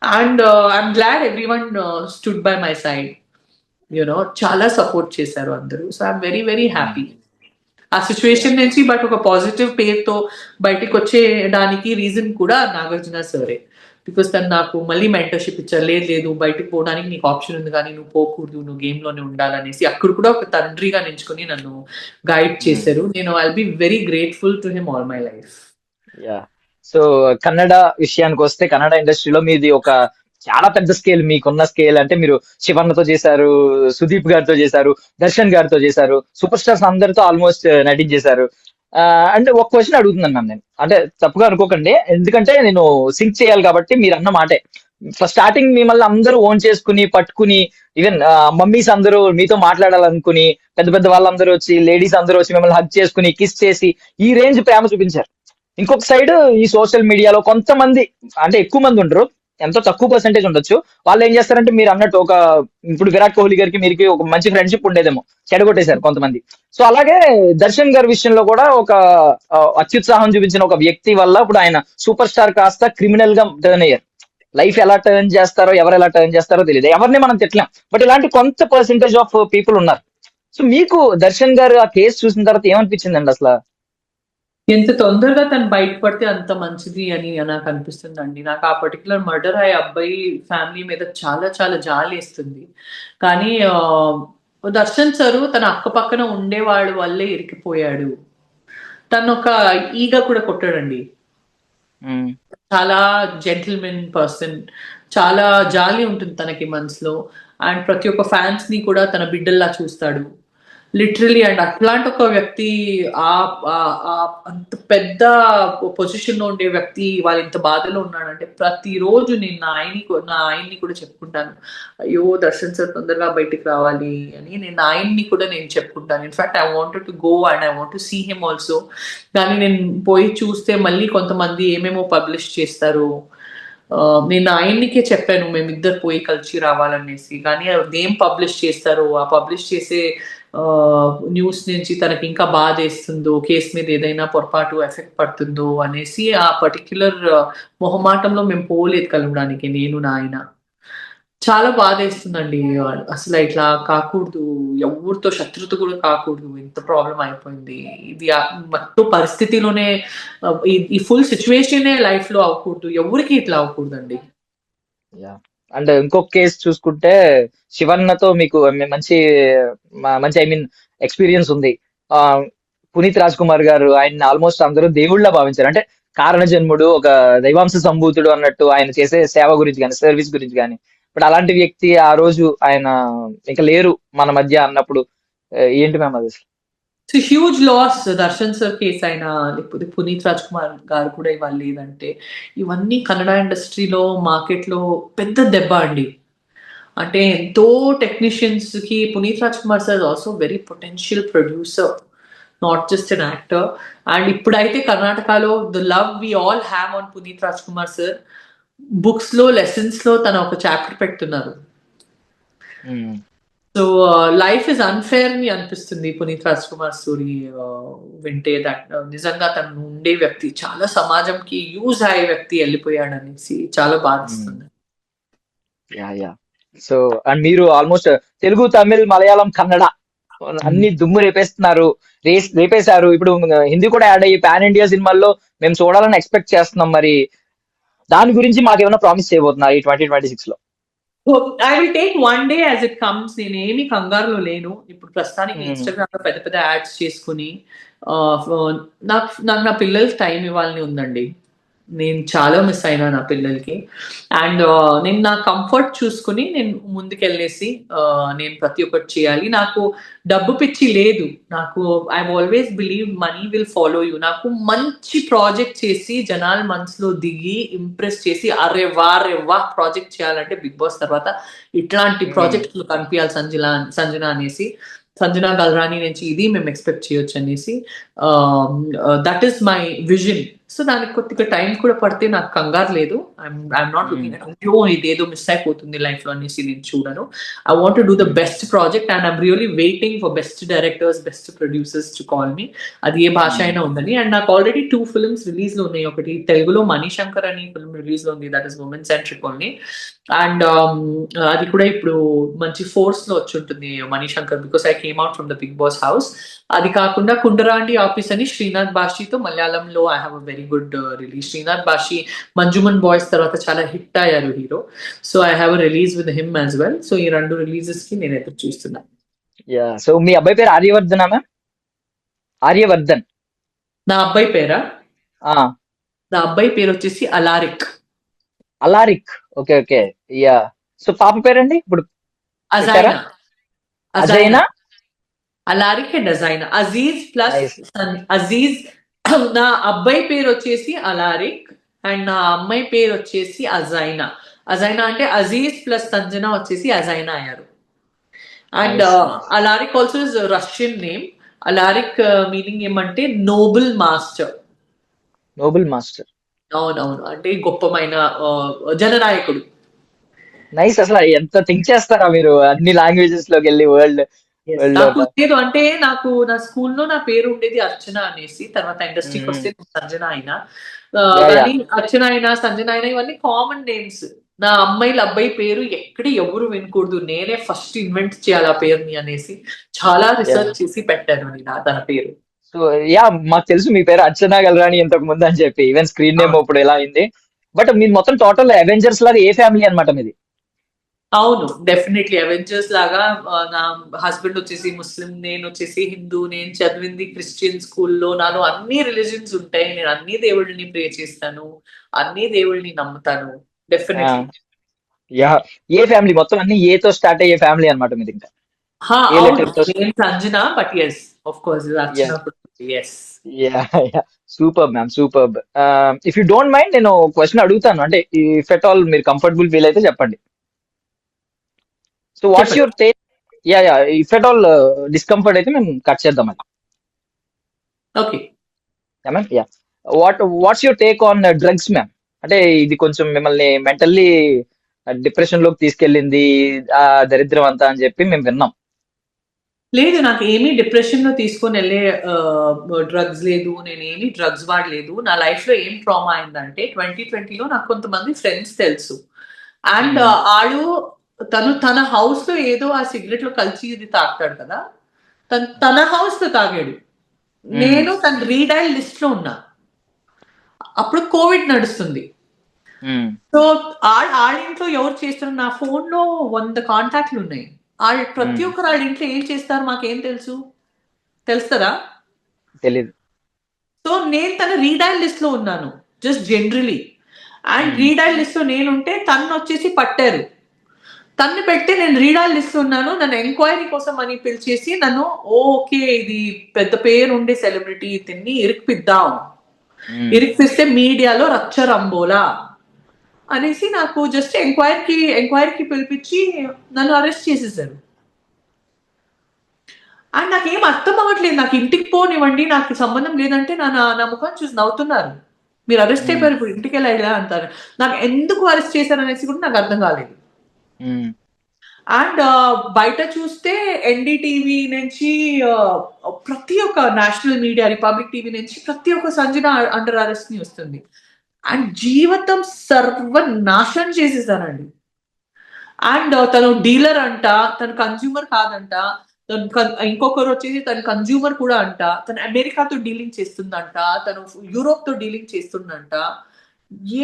And I'm glad every one stood by my side. చాలా సపోర్ట్ చేశారు అందరూ. So I'm very very happy ఆ సిచ్యువేషన్ నుంచి. బట్ ఒక పాజిటివ్ పేరుతో బయటకు వచ్చేయడానికి రీజన్ కూడా నాగార్జున సరే. బికాస్ తను నాకు మళ్ళీ మెంటర్షిప్ ఇచ్చారు. లేదు బయటకు పోవడానికి నీకు ఆప్షన్ ఉంది కానీ నువ్వు పోకూడదు, నువ్వు గేమ్ లోనే ఉండాలనేసి అక్కడ కూడా ఒక తండ్రిగా నించుకొని నన్ను గైడ్ చేశారు. నేను I be very grateful to him all my life. So Kannada విషయానికి వస్తే కన్నడ ఇండస్ట్రీలో మీది ఒక చాలా పెద్ద స్కేల్. మీకున్న స్కేల్ అంటే మీరు శివన్నతో చేశారు, సుదీప్ గారితో చేశారు, దర్శన్ గారితో చేశారు, సూపర్ స్టార్స్ అందరితో ఆల్మోస్ట్ నటించేశారు. అంటే ఒక క్వశ్చన్ అడుగుతున్నాను మ్యామ్ నేను, అంటే తప్పుగా అనుకోకండి, ఎందుకంటే నేను సింక్ చేయాలి కాబట్టి మీరు అన్న మాటే. స్టార్టింగ్ మిమ్మల్ని అందరూ ఓన్ చేసుకుని పట్టుకుని ఈవెన్ మమ్మీస్ అందరూ మీతో మాట్లాడాలనుకుని పెద్ద పెద్ద వాళ్ళందరూ వచ్చి లేడీస్ అందరూ వచ్చి మిమ్మల్ని హగ్ చేసుకుని కిస్ చేసి ఈ రేంజ్ ప్రేమ చూపించారు. ఇంకొక సైడ్ ఈ సోషల్ మీడియాలో కొంతమంది, అంటే ఎక్కువ మంది ఉండరు, ఎంతో తక్కువ పర్సెంటేజ్ ఉండొచ్చు, వాళ్ళు ఏం చేస్తారంటే మీరు అన్నట్టు ఒక ఇప్పుడు విరాట్ కోహ్లీ గారికి మీరు ఒక మంచి ఫ్రెండ్షిప్ ఉండేదేమో చెడగొట్టేశారు కొంతమంది. సో అలాగే దర్శన్ గారి విషయంలో కూడా ఒక అత్యుత్సాహం చూపించిన ఒక వ్యక్తి వల్ల ఇప్పుడు ఆయన సూపర్ స్టార్ కాస్త క్రిమినల్ గా టర్న్ అయ్యారు. లైఫ్ ఎలా టర్న్ చేస్తారో ఎవరు ఎలా టర్న్ చేస్తారో తెలియదు, ఎవరిని మనం తిట్టలేం, బట్ ఇలాంటి కొంత పర్సెంటేజ్ ఆఫ్ పీపుల్ ఉన్నారు. సో మీకు దర్శన్ గారు ఆ కేసు చూసిన తర్వాత ఏమనిపించిందండి అసలు? ఎంత తొందరగా తను బయటపడితే అంత మంచిది అని నాకు అనిపిస్తుందండి. నాకు ఆ పర్టికులర్ మర్డర్ అయ్యే అబ్బాయి ఫ్యామిలీ మీద చాలా చాలా జాలి వేస్తుంది. కానీ దర్శన్ సారు తన అక్క పక్కన ఉండేవాడు వల్లే ఇరికిపోయాడు. తను ఒక ఈగ కూడా కొట్టాడండి. చాలా జెంటిల్మెన్ పర్సన్, చాలా జాలి ఉంటుంది తనకి మనసులో. అండ్ ప్రతి ఒక్క ఫ్యాన్స్ ని కూడా తన బిడ్డల్లా చూస్తాడు లిటరలీ. అండ్ అట్లాంటి ఒక వ్యక్తి అంత పెద్ద పొజిషన్ లో ఉండే వ్యక్తి వాళ్ళు ఇంత బాధలో ఉన్నాడంటే ప్రతిరోజు నేను నా ఆయన్ని కూడా చెప్పుకుంటాను, అయ్యో దర్శన్ సార్ తొందరగా బయటికి రావాలి అని. నేను ఆయన్ని కూడా నేను చెప్పుకుంటాను. In fact I wanted to go and I want to see him also. కానీ నేను పోయి చూస్తే మళ్ళీ కొంతమంది ఏమేమో పబ్లిష్ చేస్తారు. నేను ఆయన్నికే చెప్పాను మేమిద్దరు పోయి కలిసి రావాలనేసి. కానీ అదేం పబ్లిష్ చేస్తారు, ఆ పబ్లిష్ చేసే న్యూస్ నుంచి తనకి ఇంకా బాధ వేస్తుందో, కేసు మీద ఏదైనా పొరపాటు ఎఫెక్ట్ పడుతుందో అనేసి ఆ పర్టిక్యులర్ మొహమాటంలో మేము పోలేదు కలవడానికి, నేను నా ఆయన. చాలా బాధ వేస్తుందండి. అసలు ఇట్లా కాకూడదు, ఎవరితో శత్రుత కూడా కాకూడదు, ఇంత ప్రాబ్లం అయిపోయింది. ఇది మొత్తం పరిస్థితిలోనే ఈ ఫుల్ సిచ్యువేషన్ లైఫ్ లో అవ్వకూడదు, ఎవరికి ఇట్లా అవ్వకూడదండి. అండ్ ఇంకొక కేసు చూసుకుంటే శివన్నతో మీకు మంచి మంచి ఐ మీన్ ఎక్స్పీరియన్స్ ఉంది. పునీత్ రాజ్ కుమార్ గారు ఆయన ఆల్మోస్ట్ అందరూ దేవుళ్ళ భావించారు. అంటే కారణ జన్ముడు, ఒక దైవాంశ సంభూతుడు అన్నట్టు ఆయన చేసే సేవ గురించి కానీ సర్వీస్ గురించి కానీ. బట్ అలాంటి వ్యక్తి ఆ రోజు ఆయన ఇంకా లేరు మన మధ్య అన్నప్పుడు ఏంటి మ్యామ్ అది? Huge loss. Darshan sir case అయినా లేకపోతే పునీత్ రాజ్ కుమార్ గారు కూడా ఇవాళ లేదంటే ఇవన్నీ కన్నడ ఇండస్ట్రీలో మార్కెట్లో పెద్ద దెబ్బ అండి. అంటే ఎంతో టెక్నీషియన్స్ కి Puneeth Raj Kumar sir also very potential producer, not just an actor. And ఇప్పుడైతే కర్ణాటకలో the love we all have on Puneeth Raj Kumar sir, books లో లెసన్స్ లో తన ఒక చాప్టర్ పెడుతున్నారు. సో లైఫ్ ఇస్ అన్ఫేర్ అని అనిపిస్తుంది పునీత్ రాజ్ కుమార్ స్టోరీ వింటే. దట్ నిజంగా తను ఉండే వ్యక్తి చాలా సమాజంకి యూజ్ అయ్యే వ్యక్తి వెళ్ళిపోయాడు అనేసి చాలా బాధిస్తుంది. సో అండ్ మీరు ఆల్మోస్ట్ తెలుగు, తమిళ్, మలయాళం, కన్నడ అన్ని దుమ్ము రేపేశారు. ఇప్పుడు హిందీ కూడా యాడ్ అయ్యి పాన్ ఇండియా సినిమాల్లో మేము చూడాలని ఎక్స్పెక్ట్ చేస్తున్నాం. మరి దాని గురించి మాకేమైనా ప్రామిస్ చేయబోతున్నారు ఈ 2026 లో? I will take one day as it comes. నేను ఏమి కంగారులో లేను. ఇప్పుడు ప్రస్తుతానికి ఇన్స్టాగ్రామ్ లో పెద్ద పెద్ద యాడ్స్ చేసుకుని నాకు నా పిల్లలకి టైం ఇవ్వాలని ఉందండి. నేను చాలా మిస్ అయినా నా పిల్లలకి. అండ్ నేను నా కంఫర్ట్ చూసుకుని నేను ముందుకెళ్ళేసి నేను ప్రతి ఒక్కటి చేయాలి. నాకు డబ్బు పిచ్చి లేదు. నాకు I always believe money will follow you. నాకు మంచి ప్రాజెక్ట్ చేసి జనాల మనసులో దిగి ఇంప్రెస్ చేసి అరే వా ప్రాజెక్ట్ చేయాలంటే బిగ్ బాస్ తర్వాత ఇట్లాంటి ప్రాజెక్టులు కనిపించాలి సంజన అనేసి, సంజన గల్రాని నుంచి ఇది మేము ఎక్స్పెక్ట్ చేయొచ్చు అనేసి that is my vision. So దానికి కొద్దిగా టైం కూడా పడితే నాకు కంగారు లేదు. ఐఎమ్ నాట్ లుకింగ్ అట్ అయ్యో ఇదేదో మిస్ అయిపోతుంది లైఫ్ లో అనేసి నేను చూడను. I want do the best project and I'm really waiting for best directors, best producers to call me. అది ఏ భాష అయినా ఉందని. అండ్ నాకు ఆల్రెడీ 2 ఫిల్మ్స్ రిలీజ్ లో ఉన్నాయి. ఒకటి తెలుగులో మణిశంకర్ అని ఫిల్మ్ రిలీజ్ లో ఉంది, that is women centric only. And అది కూడా ఇప్పుడు మంచి ఫోర్స్ లో వచ్చి ఉంటుంది Manishankar, because I came out from the Big Boss house. అది కాకుండా కుండరాండి ఆఫీస్ అని శ్రీనాథ్ బాషితో మలయాళంలో I have a very good release. Sreenath Bhasi Manjummel boys తర్వాత చాలా హిట్ అయ్యారు hero. So I have a release with him as well. So ఈ 2 రిలీజెస్ కి నేను ఎదురు చూస్తున్నాను. యా, సో మీ అబ్బాయి పేరు ఆర్యవర్ధన్ మ్యామ్? ఆర్యవర్ధన్. నా అబ్బాయి పేరా? ఆ, నా అబ్బాయి పేరు వచ్చేసి Alaric. Alaric. Okay okay. Yeah. So పాప పేరండి ఇప్పుడు Azaina. Azaina. Alaric and Azaina. Aziz plus Nice. Aziz. నా అబ్బాయి పేరు వచ్చేసి అలారిక్ అండ్ నా అమ్మాయి పేరు వచ్చేసి అజైనా. అజైనా అంటే అజీజ్ ప్లస్ సంజన వచ్చేసి అజైనా అయ్యారు. And Nice. Alaric also is Russian name. అలారిక్ మీనింగ్ ఏమంటే నోబుల్ మాస్టర్. Noble master. అవునవును, అంటే గొప్పమైన జననాయకుడు. నైస్. అసలు ఎంత థింక్ చేస్తారా మీరు అన్ని లాంగ్వేజెస్ లోకి వెళ్ళి వరల్డ్ నాకు లో. లేదు అంటే నాకు నా స్కూల్లో నా పేరు ఉండేది అర్చన అనేసి, తర్వాత ఇండస్ట్రీకి వస్తే సంజన అయినా. కానీ అర్చన అయినా సంజన అయినా ఇవన్నీ కామన్ నేమ్స్. నా అబ్బాయి పేరు ఎక్కడ ఎవరు వినకూడదు, నేనే ఫస్ట్ ఇన్వెంట్ చేయాలి ఆ పేరుని అనేసి చాలా రిసర్చ్ చేసి పెట్టాను నేను తన పేరు. సో యా, మాకు తెలుసు మీ పేరు అర్చనా గల్రాని ఇంతకు ముందు అని చెప్పి. ఈవెన్ స్క్రీన్ నేమ్ ఇప్పుడు ఎలా అయింది. బట్ మీరు మొత్తం టోటల్ అవెంజర్స్ లాగా ఏ ఫ్యామిలీ అనమాట మీది? అవును, డెఫినెట్లీ అవెంజర్స్ లాగా. నా హస్బెండ్ వచ్చేసి ముస్లిం, నేను వచ్చేసి హిందూ. నేను చదివింది క్రిస్టియన్ స్కూల్లో. నాలో అన్ని రిలీజన్స్ ఉంటాయి. నేను అన్ని దేవుళ్ళని ప్రే చేస్తాను, అన్ని దేవుళ్ళని నమ్ముతాను. డెఫినెట్లీ. యా. ఏ ఫ్యామిలీ మొత్తం అన్ని ఏతో స్టార్ట్ అయ్యే ఫ్యామిలీ అనమాట మీది ఇంకా? ఏ అవును, లెటర్ తో? నేను Sanjana, but yes of course Archana. Yes. Ya ya. Super ma'am, super. If you don't mind నేను క్వశ్చన్ అడుగుతాను, అంటే ఇఫ్ ఎట్ ఆల్ మీరు కంఫర్టబుల్ ఫీల్ అయితే చెప్పండి. So what's your take? Ya ya, if at all discomfort అయితే మేము కట్ చేద్దాం అది. Okay. Ya. What's your take on drugs ma'am? అంటే ఇది కొంచెం మిమ్మల్ని మెంటల్లీ డిప్రెషన్ లోకి తీసుకెళ్ళింది ఆ దరిద్రం అంతా అని చెప్పి మేము విన్నాం. లేదు, నాకు ఏమీ డిప్రెషన్ లో తీసుకొని వెళ్ళే డ్రగ్స్ లేదు. నేను ఏమీ డ్రగ్స్ వాడలేదు. నా లైఫ్ లో ఏం ట్రామా అయిందంటే 2020లో నాకు కొంతమంది ఫ్రెండ్స్ తెలుసు. అండ్ ఆడు తన హౌస్ లో ఏదో ఆ సిగరెట్ లో కలిసి ఇది తాగుతాడు కదా, తన హౌస్ లో తాగాడు. నేను తన రీడైల్ లిస్ట్ లో ఉన్నా. అప్పుడు కోవిడ్ నడుస్తుంది. సో ఆడింట్లో ఎవరు చేస్తున్నారు? నా ఫోన్ లో 100 కాంటాక్ట్లు ఉన్నాయి. ప్రతి ఒక్కరు వాళ్ళ ఇంట్లో ఏం చేస్తారు మాకేం తెలుస్తుందా? తెలీదు. సో నేను తన రీడైల్ లిస్ట్ లో ఉన్నాను, just generally. And redial list లో నేనుంటే తను వచ్చేసి పట్టారు. తన్ని పెట్టి నేను రీడైల్ లిస్ట్ లో ఉన్నాను. నన్ను ఎంక్వైరీ కోసం అని పిలిచేసి నన్ను ఓకే ఇది పెద్ద పేరు ఉండే సెలబ్రిటీ, ఇతన్ని ఇరికిపిద్దాం, ఇరికిపిస్తే మీడియాలో రచ్చరంబోలా అనేసి నాకు జస్ట్ ఎంక్వైరీకి పిలిపించి నన్ను అరెస్ట్ చేసేసారు. అండ్ నాకేం అర్థం అవ్వట్లేదు. నాకు ఇంటికి పోనివ్వండి, నాకు సంబంధం లేదంటే నా ముఖం చూసి నవ్వుతున్నారు. మీరు అరెస్ట్ అయిపోయారు, ఇప్పుడు ఇంటికి వెళ్ళా అంటారు. నాకు ఎందుకు అరెస్ట్ చేశారు అనేసి కూడా నాకు అర్థం కాలేదు. అండ్ బయట చూస్తే ఎన్డీటీవీ నుంచి ప్రతి ఒక్క నేషనల్ మీడియా, రిపబ్లిక్ టీవీ నుంచి ప్రతి ఒక్క సంజన అండర్ అరెస్ట్ ని వస్తుంది. అండ్ జీవితం సర్వనాశనం చేసేసానండి. అండ్ తను డీలర్ అంట, తను కన్జ్యూమర్ కాదంట. ఇంకొకరు వచ్చేసి తను కన్జ్యూమర్ కూడా అంట. తను అమెరికాతో డీలింగ్ చేస్తుందంట, తను యూరోప్ తో డీలింగ్ చేస్తుందంట.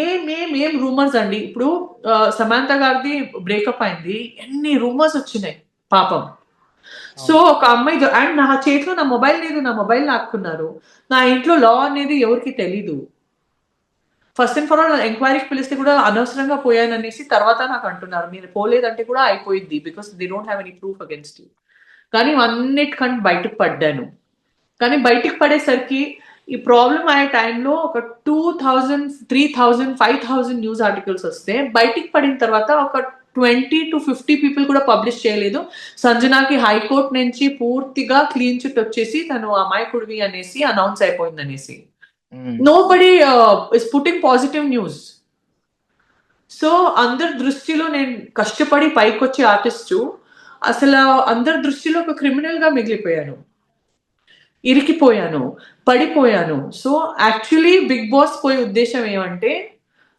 ఏం రూమర్స్ అండి. ఇప్పుడు సమాంత గారిది బ్రేకప్ అయింది, ఎన్ని రూమర్స్ వచ్చినాయి పాపం. సో ఒక అమ్మాయి అండ్ నా చేతిలో నా మొబైల్ లేదు, నా మొబైల్ లాక్కున్నారు. నా ఇంట్లో లా అనేది ఎవరికి తెలీదు. ఫస్ట్ అండ్ ఫర్ ఆల్ ఎంక్వైరీకి పిలిస్తే కూడా అనవసరంగా పోయాను అనేసి తర్వాత నాకు అంటున్నారు, మీరు పోలేదంటే కూడా అయిపోయింది, because they don't have any proof against you. కానీ అన్నిటికంటే బయటకు పడ్డాను. కానీ బయటికి పడేసరికి ఈ ప్రాబ్లం అయ్యే టైంలో ఒక 2000, 3000, 5000 న్యూస్ ఆర్టికల్స్ వస్తే, బయటికి పడిన తర్వాత ఒక 20 to 50 పీపుల్ కూడా పబ్లిష్ చేయలేదు. సంజనాకి హైకోర్టు నుంచి పూర్తిగా క్లీన్ చిట్ వచ్చేసి తను అమాయకుడివి అనేసి అనౌన్స్ అయిపోయింది అనేసి. Nobody is putting positive news. So అందరి దృష్టిలో నేను కష్టపడి పైకొచ్చే ఆర్టిస్టు అసలు అందరి దృష్టిలో ఒక క్రిమినల్ గా మిగిలిపోయాను, ఇరికిపోయాను, పడిపోయాను. సో యాక్చువల్లీ బిగ్ బాస్ పోయే ఉద్దేశం ఏమంటే,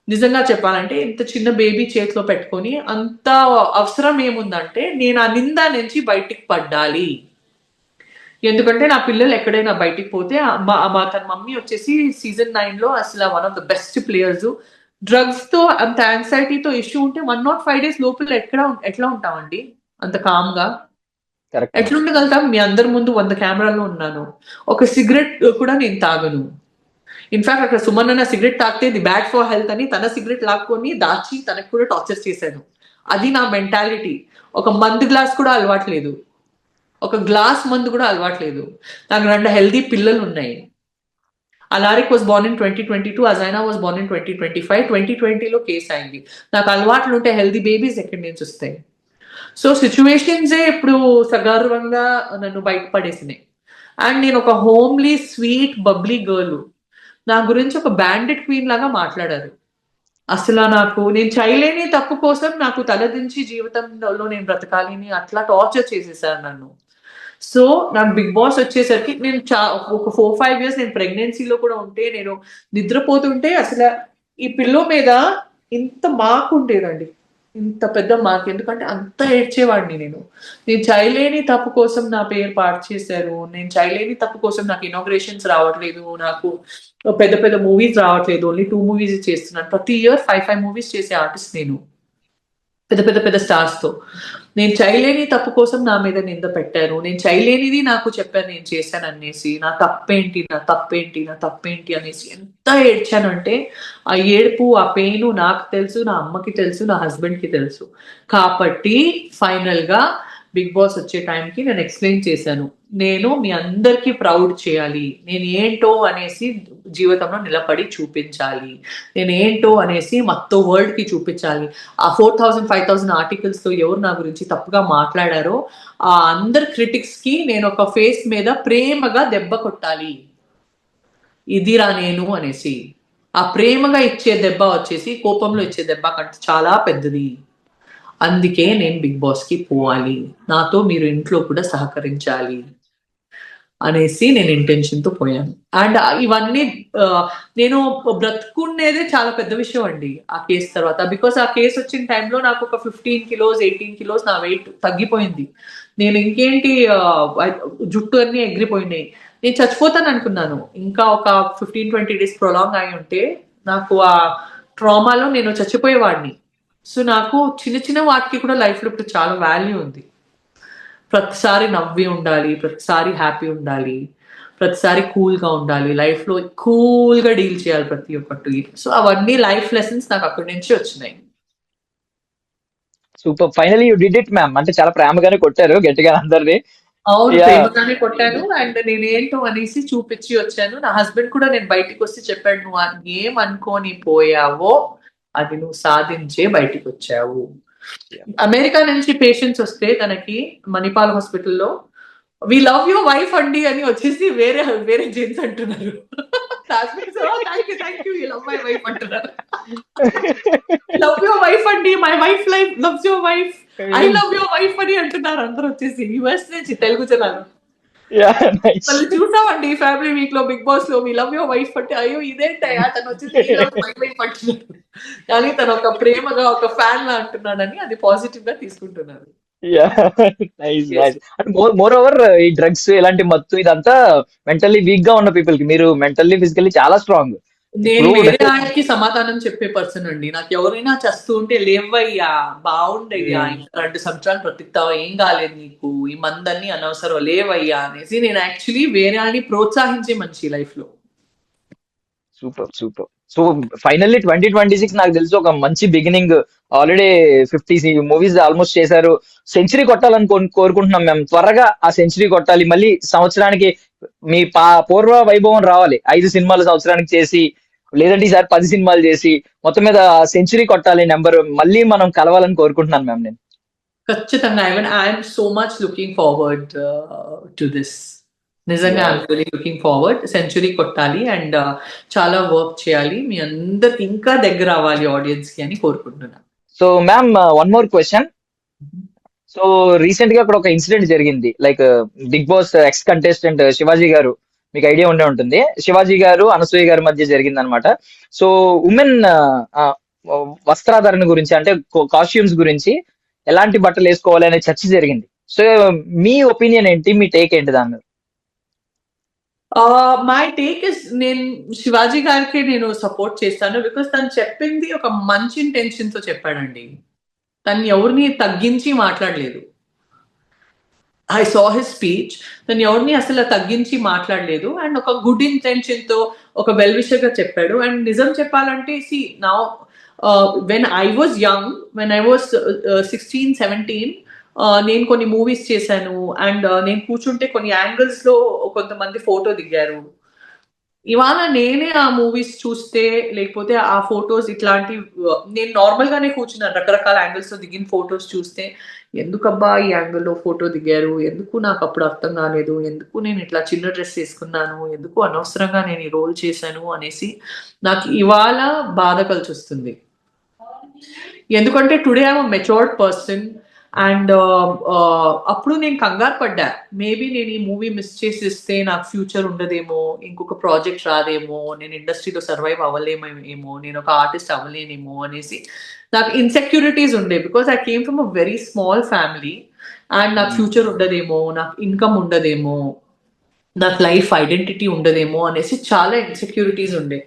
నిజంగా చెప్పాలంటే ఇంత చిన్న బేబీ చేతిలో పెట్టుకొని అంత అవసరం ఏముందంటే నేను ఆ నింద నుంచి బయటికి పడ్డాలి. ఎందుకంటే నా పిల్లలు ఎక్కడైనా బయటికి పోతే తన మమ్మీ వచ్చేసి సీజన్ 9 లో అసలు one of the best players. Drugs తో అంత యాంగ్జైటీతో ఇష్యూ ఉంటే 105 days లోపల ఎట్లా ఉంటామండి అంత కామ్ గా? కరెక్ట్. ఎట్లా ఉండగలుగుతాం? మీ అందరి ముందు 100 కెమెరాల్లో ఉన్నాను, ఒక సిగరెట్ కూడా నేను తాగను. ఇన్ఫాక్ట్ అక్కడ సుమన్ అన్న సిగరెట్ తాగితే ఇది బ్యాడ్ ఫర్ హెల్త్ అని తన సిగరెట్ లాక్కొని దాచి తనకు కూడా టార్చర్ చేశాను. అది నా మెంటాలిటీ. ఒక మందు గ్లాస్ కూడా అలవాట్లేదు, ఒక గ్లాస్ మందు కూడా అలవాట్లేదు. నాకు 2 హెల్దీ పిల్లలు ఉన్నాయి. Alaric was born in 2022, Azaina was born in 2025. 2020లో కేసు అయింది. నాకు అలవాట్లు ఉంటే హెల్దీ బేబీస్ ఎక్కడి నుంచి వస్తాయి? సో సిచ్యువేషన్సే ఇప్పుడు సగర్వంగా నన్ను బయటపడేసినాయి. అండ్ నేను ఒక హోమ్లీ స్వీట్ బబ్లీ గర్ల్. నా గురించి ఒక బ్యాండెడ్ క్వీన్ లాగా మాట్లాడారు. అసలు నేను చేయలేని తప్పు కోసం నాకు తలదించి జీవితంలో నేను బ్రతకాలి అని అట్లా టార్చర్ చేసేసారు నన్ను. సో నాకు బిగ్ బాస్ వచ్చేసరికి నేను ఒక 4-5 years నేను ప్రెగ్నెన్సీలో కూడా ఉంటే, నేను నిద్రపోతుంటే అసలు ఈ పిల్లో మీద ఇంత మార్క్ ఉండేదండి, ఇంత పెద్ద మార్క్. ఎందుకంటే అంత ఏడ్చేవాడిని నేను చేయలేని తప్పు కోసం నా పేరు పాడు చేశారు. నేను చేయలేని తప్పు కోసం నాకు ఇనాగ్రేషన్స్ రావట్లేదు, నాకు పెద్ద పెద్ద మూవీస్ రావట్లేదు, ఓన్లీ 2 movies చేస్తున్నాను. ప్రతి ఇయర్ 5 movies చేసే ఆర్టిస్ట్ నేను, పెద్ద స్టార్స్ తో. నేను చేయలేని తప్పు కోసం నా మీద నింద పెట్టారు. నేను చేయలేనిది నాకు చెప్పారు నేను చేశాను అనేసి. నా తప్పేంటి అనేసి ఎంత ఏడ్చానంటే, ఆ ఏడుపు, ఆ పెయిన్ నాకు తెలుసు, నా అమ్మకి తెలుసు, నా హస్బెండ్ కి తెలుసు. కాబట్టి ఫైనల్ గా బిగ్ బాస్ వచ్చే టైంకి నేను ఎక్స్ప్లెయిన్ చేశాను, నేను మీ అందరికీ ప్రౌడ్ చేయాలి, నేను ఏంటో అనేసి జీవితంలో నిలబడి చూపించాలి, నేను ఏంటో అనేసి మొత్తం వరల్డ్ కి చూపించాలి. ఆ 4000, 5000 ఆర్టికల్స్ తో ఎవరు నా గురించి తప్పుగా మాట్లాడారో ఆ అందరు క్రిటిక్స్ కి నేను ఒక ఫేస్ మీద ప్రేమగా దెబ్బ కొట్టాలి, ఇదిరా నేను అనేసి. ఆ ప్రేమగా ఇచ్చే దెబ్బ వచ్చేసి కోపంలో ఇచ్చే దెబ్బ కంటే చాలా పెద్దది. అందుకే నేను బిగ్ బాస్ కి పోవాలి, నాతో మీరు ఇంట్లో కూడా సహకరించాలి అనేసి నేను ఇంటెన్షన్ తో పోయాను. అండ్ ఇవన్నీ నేను బ్రతుకునేదే చాలా పెద్ద విషయం అండి ఆ కేసు తర్వాత. బికాస్ ఆ కేసు వచ్చిన టైంలో నాకు ఒక 15 kilos 18 kilos నా వెయిట్ తగ్గిపోయింది. నేను ఇంకేంటి జుట్టు అన్ని ఎగిరిపోయినాయి. నేను చచ్చిపోతాను అనుకున్నాను. ఇంకా ఒక 15-20 days ప్రొలాంగ్ అయి ఉంటే నాకు ఆ ట్రామాలో నేను చచ్చిపోయేవాడిని. సో నాకు చిన్న చిన్న వాటికి కూడా లైఫ్ లో ఇప్పుడు చాలా వాల్యూ ఉంది. ప్రతిసారి నవ్వి ఉండాలి, ప్రతిసారి హ్యాపీ ఉండాలి, ప్రతిసారి కూల్ గా ఉండాలి, లైఫ్ లో కూల్ గా డీల్ చేయాలి ప్రతి ఒక్కటి. సో అవన్నీ లైఫ్ లెసన్స్ నాకు అక్కడి నుంచి వచ్చినాయి. Super, finally you did it ma'am. అంటే చాలా ప్రేమగానే కొట్టారు గట్టిగా అందరినీ. అవును, ప్రేమగానే కొట్టాను. అండ్ నేను ఏంటో అనేసి చూపించి వచ్చాను. నా హస్బెండ్ కూడా నేను బయటికి వస్తే చెప్పాడు, నువ్వు ఏం అనుకోని పోయావో అది నువ్వు సాధించే బయటికి వచ్చావు. అమెరికా నుంచి పేషెంట్స్ వస్తే తనకి మణిపాల్ హాస్పిటల్లో వి లవ్ యువర్ వైఫ్ అండి అని వచ్చేసి వేరే జెంట్స్ అంటున్నారు. లవ్ యువర్ వైఫ్ అండి, my wife loves your wife, I love your wife అని అంటున్నారు అందరూ వచ్చేసి యుఎస్ నుంచి తెలుగు జనాలు. మళ్ళీ చూసామండి ఫ్యామిలీ వీక్ లో బిగ్ బాస్ లో వి లవ్ యువర్ వైఫ్ అంటే, అయ్యో ఇదేంటయ్యా తను వచ్చేసి మై వైఫ్ అంటున్నారు. కానీ తను ఒక ప్రేమగా ఒక ఫ్యాన్ లా అంటున్నాడని అది పాజిటివ్ గా తీసుకుంటున్నారు. మోర్ ఓవర్ ఈ డ్రగ్స్ ఇలాంటి మత్తు ఇదంతా మెంటల్లీ వీక్ గా ఉన్న పీపుల్ కి, మీరు మెంటల్లీ ఫిజికల్లీ చాలా స్ట్రాంగ్. నేను వేరే ఆయనకి సమాధానం చెప్పే పర్సన్ అండి. నాకు ఎవరైనా చేస్తూ ఉంటే లేవయ్యా, బాగుండయ్యా, ఇంకా 2 సంవత్సరాలు బ్రతుకుతావా, ఏం కాలేదు నీకు, ఈ మందన్ని అనవసరం, లేవయ్యా అనేసి నేను యాక్చువల్లీ వేరే వాళ్ళని ప్రోత్సహించే మనిషి లైఫ్ లో. సూపర్. సో ఫైనల్లీ 2026 నాకు తెలిసి ఒక మంచి బిగినింగ్. ఆల్రెడీ 50 మూవీస్ ఆల్మోస్ట్ చేశారు. సెంచరీ కొట్టాలని కోరుకుంటున్నాం మేము. త్వరగా ఆ సెంచరీ కొట్టాలి. మళ్ళీ సంవత్సరానికి మీ పూర్వ వైభవం రావాలి. 5 సినిమాలు సంవత్సరానికి చేసి, లేదంటే ఈసారి 10 సినిమాలు చేసి మొత్తం మీద సెంచరీ కొట్టాలి నెంబర్. మళ్ళీ మనం కలవాలని కోరుకుంటున్నాను మ్యామ్ నేను. ఖచ్చితంగా. Even I'm so much looking forward to this. నిజంగా I'm really looking forward. Century కొట్టాలి అండ్ చాలా వర్క్ చేయాలి. మీ అందరికి ఇంకా దగ్గర అవ్వాలి ఆడియన్స్ కి అని కోరుకుంటున్నాను. So ma'am, one more question. So recent గా అక్కడ ఒక ఇన్సిడెంట్ జరిగింది. Like big boss ex contestant Shivaji garu, మీకు ఐడియా ఉండే ఉంటుంది, శివాజీ గారు అనసూయ గారి మధ్య జరిగింది అనమాట. సో ఉమెన్ వస్త్రాధరణ గురించి, అంటే కాస్ట్యూమ్స్ గురించి, ఎలాంటి బట్టలు వేసుకోవాలి అనే చర్చ జరిగింది. సో మీ ఒపీనియన్ ఏంటి, మీ టేక్ ఏంటి దాని మీద? మై టేక్ ఇస్, నేను శివాజీ గారికి నేను సపోర్ట్ చేస్తాను. బికాస్ తను చెప్పింది ఒక మంచి ఇంటెన్షన్ తో చెప్పాడండి. తను ఎవరిని తగ్గించి మాట్లాడలేదు. I saw his speech. తను ఎవరిని అసలు తగ్గించి మాట్లాడలేదు అండ్ ఒక గుడ్ ఇంటెన్షన్ తో ఒక వెల్ విషర్ గా చెప్పాడు. అండ్ నిజం చెప్పాలంటే see now when I was young, when I was 16-17, నేను కొన్ని మూవీస్ చేశాను అండ్ నేను కూర్చుంటే కొన్ని యాంగిల్స్ లో కొంతమంది ఫోటో దిగారు. ఇవాళ నేనే ఆ మూవీస్ చూస్తే, లేకపోతే ఆ ఫొటోస్ ఇట్లాంటి నేను నార్మల్ గానే కూర్చున్నాను, రకరకాల యాంగిల్స్ లో దిగిన ఫొటోస్ చూస్తే ఎందుకబ్బా ఈ యాంగిల్ లో ఫోటో దిగారు, ఎందుకు నాకు అప్పుడు అర్థం కాలేదు, ఎందుకు నేను ఇట్లా చిన్న డ్రెస్ వేసుకున్నాను, ఎందుకు అనవసరంగా నేను ఈ రోల్ చేశాను అనేసి నాకు ఇవాళ బాధ కలిసి వస్తుంది. ఎందుకంటే today I'm matured person and అప్పుడు నేను కంగారు పడ్డా. మేబీ నేను ఈ మూవీ మిస్ చేసిస్తే నాకు ఫ్యూచర్ ఉండదేమో, ఇంకొక ప్రాజెక్ట్ రాదేమో, నేను ఇండస్ట్రీలో సర్వైవ్ అవ్వలేమేమో, నేను ఒక ఆర్టిస్ట్ అవ్వలేనేమో అనేసి నాకు ఇన్సెక్యూరిటీస్ ఉండే. Because I came from a very small family and నాకు ఫ్యూచర్ ఉండదేమో, నాకు ఇన్కమ్ ఉండదేమో, నాకు లైఫ్ ఐడెంటిటీ ఉండదేమో అనేసి చాలా ఇన్సెక్యూరిటీస్ ఉండే.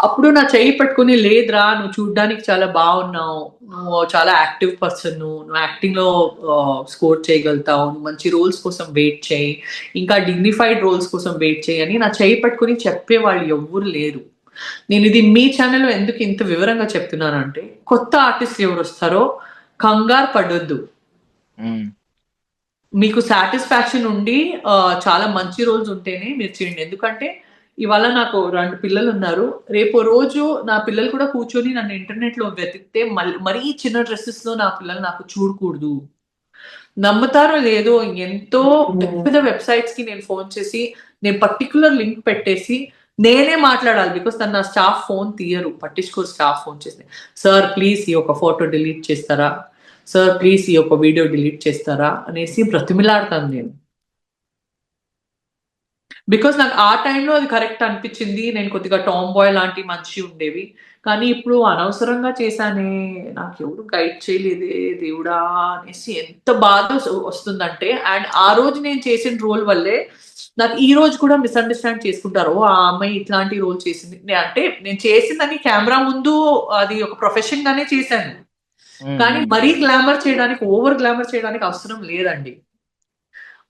అప్పుడు నా చెయ్యి పట్టుకుని, లేదురా నువ్వు చూడ్డానికి చాలా బాగున్నావు, నువ్వు చాలా యాక్టివ్ పర్సన్, నువ్వు యాక్టింగ్ లో స్కోర్ చేయగలుగుతావు, నువ్వు మంచి రోల్స్ కోసం వెయిట్ చేయి, ఇంకా డిగ్నిఫైడ్ రోల్స్ కోసం వెయిట్ చేయి అని నా చెయ్యి పట్టుకుని చెప్పేవాళ్ళు ఎవ్వరు లేరు. నేను ఇది మీ ఛానల్లో ఎందుకు ఇంత వివరంగా చెప్తున్నానంటే, కొత్త ఆర్టిస్ట్ ఎవరు వస్తారో కంగారు పడొద్దు. మీకు సాటిస్ఫాక్షన్ ఉండి చాలా మంచి రోల్స్ ఉంటేనే మీరు చేయండి. ఎందుకంటే ఇవాళ నాకు 2 పిల్లలు ఉన్నారు. రేపు రోజు నా పిల్లలు కూడా కూర్చొని నన్ను ఇంటర్నెట్ లో వెతికితే మరీ చిన్న డ్రెస్సెస్ లో నా పిల్లలు నాకు చూడకూడదు. నమ్ముతారో లేదో, ఎంతో పెద్ద వెబ్సైట్స్ కి నేను ఫోన్ చేసి, నేను పర్టికులర్ లింక్ పెట్టేసి నేనే మాట్లాడాలి. బికాస్ తను నా స్టాఫ్ ఫోన్ తీయరు, పట్టించుకోరు. స్టాఫ్ ఫోన్ చేసి, సార్ ప్లీజ్ ఈ ఒక ఫోటో డిలీట్ చేస్తారా, సార్ ప్లీజ్ ఈ ఒక వీడియో డిలీట్ చేస్తారా అనేసి బ్రతిమిలాడతాను నేను. బికాస్ నాకు ఆ టైంలో అది కరెక్ట్ అనిపించింది. నేను కొద్దిగా టామ్ బాయ్ లాంటి మనిషి ఉండేవి, కానీ ఇప్పుడు అనవసరంగా చేశానే, నాకు ఎవరు గైడ్ చేయలేదే దేవుడా అనేసి ఎంత బాధ వస్తుందంటే. అండ్ ఆ రోజు నేను చేసిన రోల్ వల్లే నాకు ఈ రోజు కూడా మిస్అండర్స్టాండ్ చేసుకుంటారు. ఓ ఆ అమ్మాయి ఇట్లాంటి రోల్ చేసింది అంటే, నేను చేసిందని కెమెరా ముందు అది ఒక ప్రొఫెషన్ గానే చేశాను, కానీ మరీ గ్లామర్ చేయడానికి, ఓవర్ గ్లామర్ చేయడానికి అవసరం లేదండి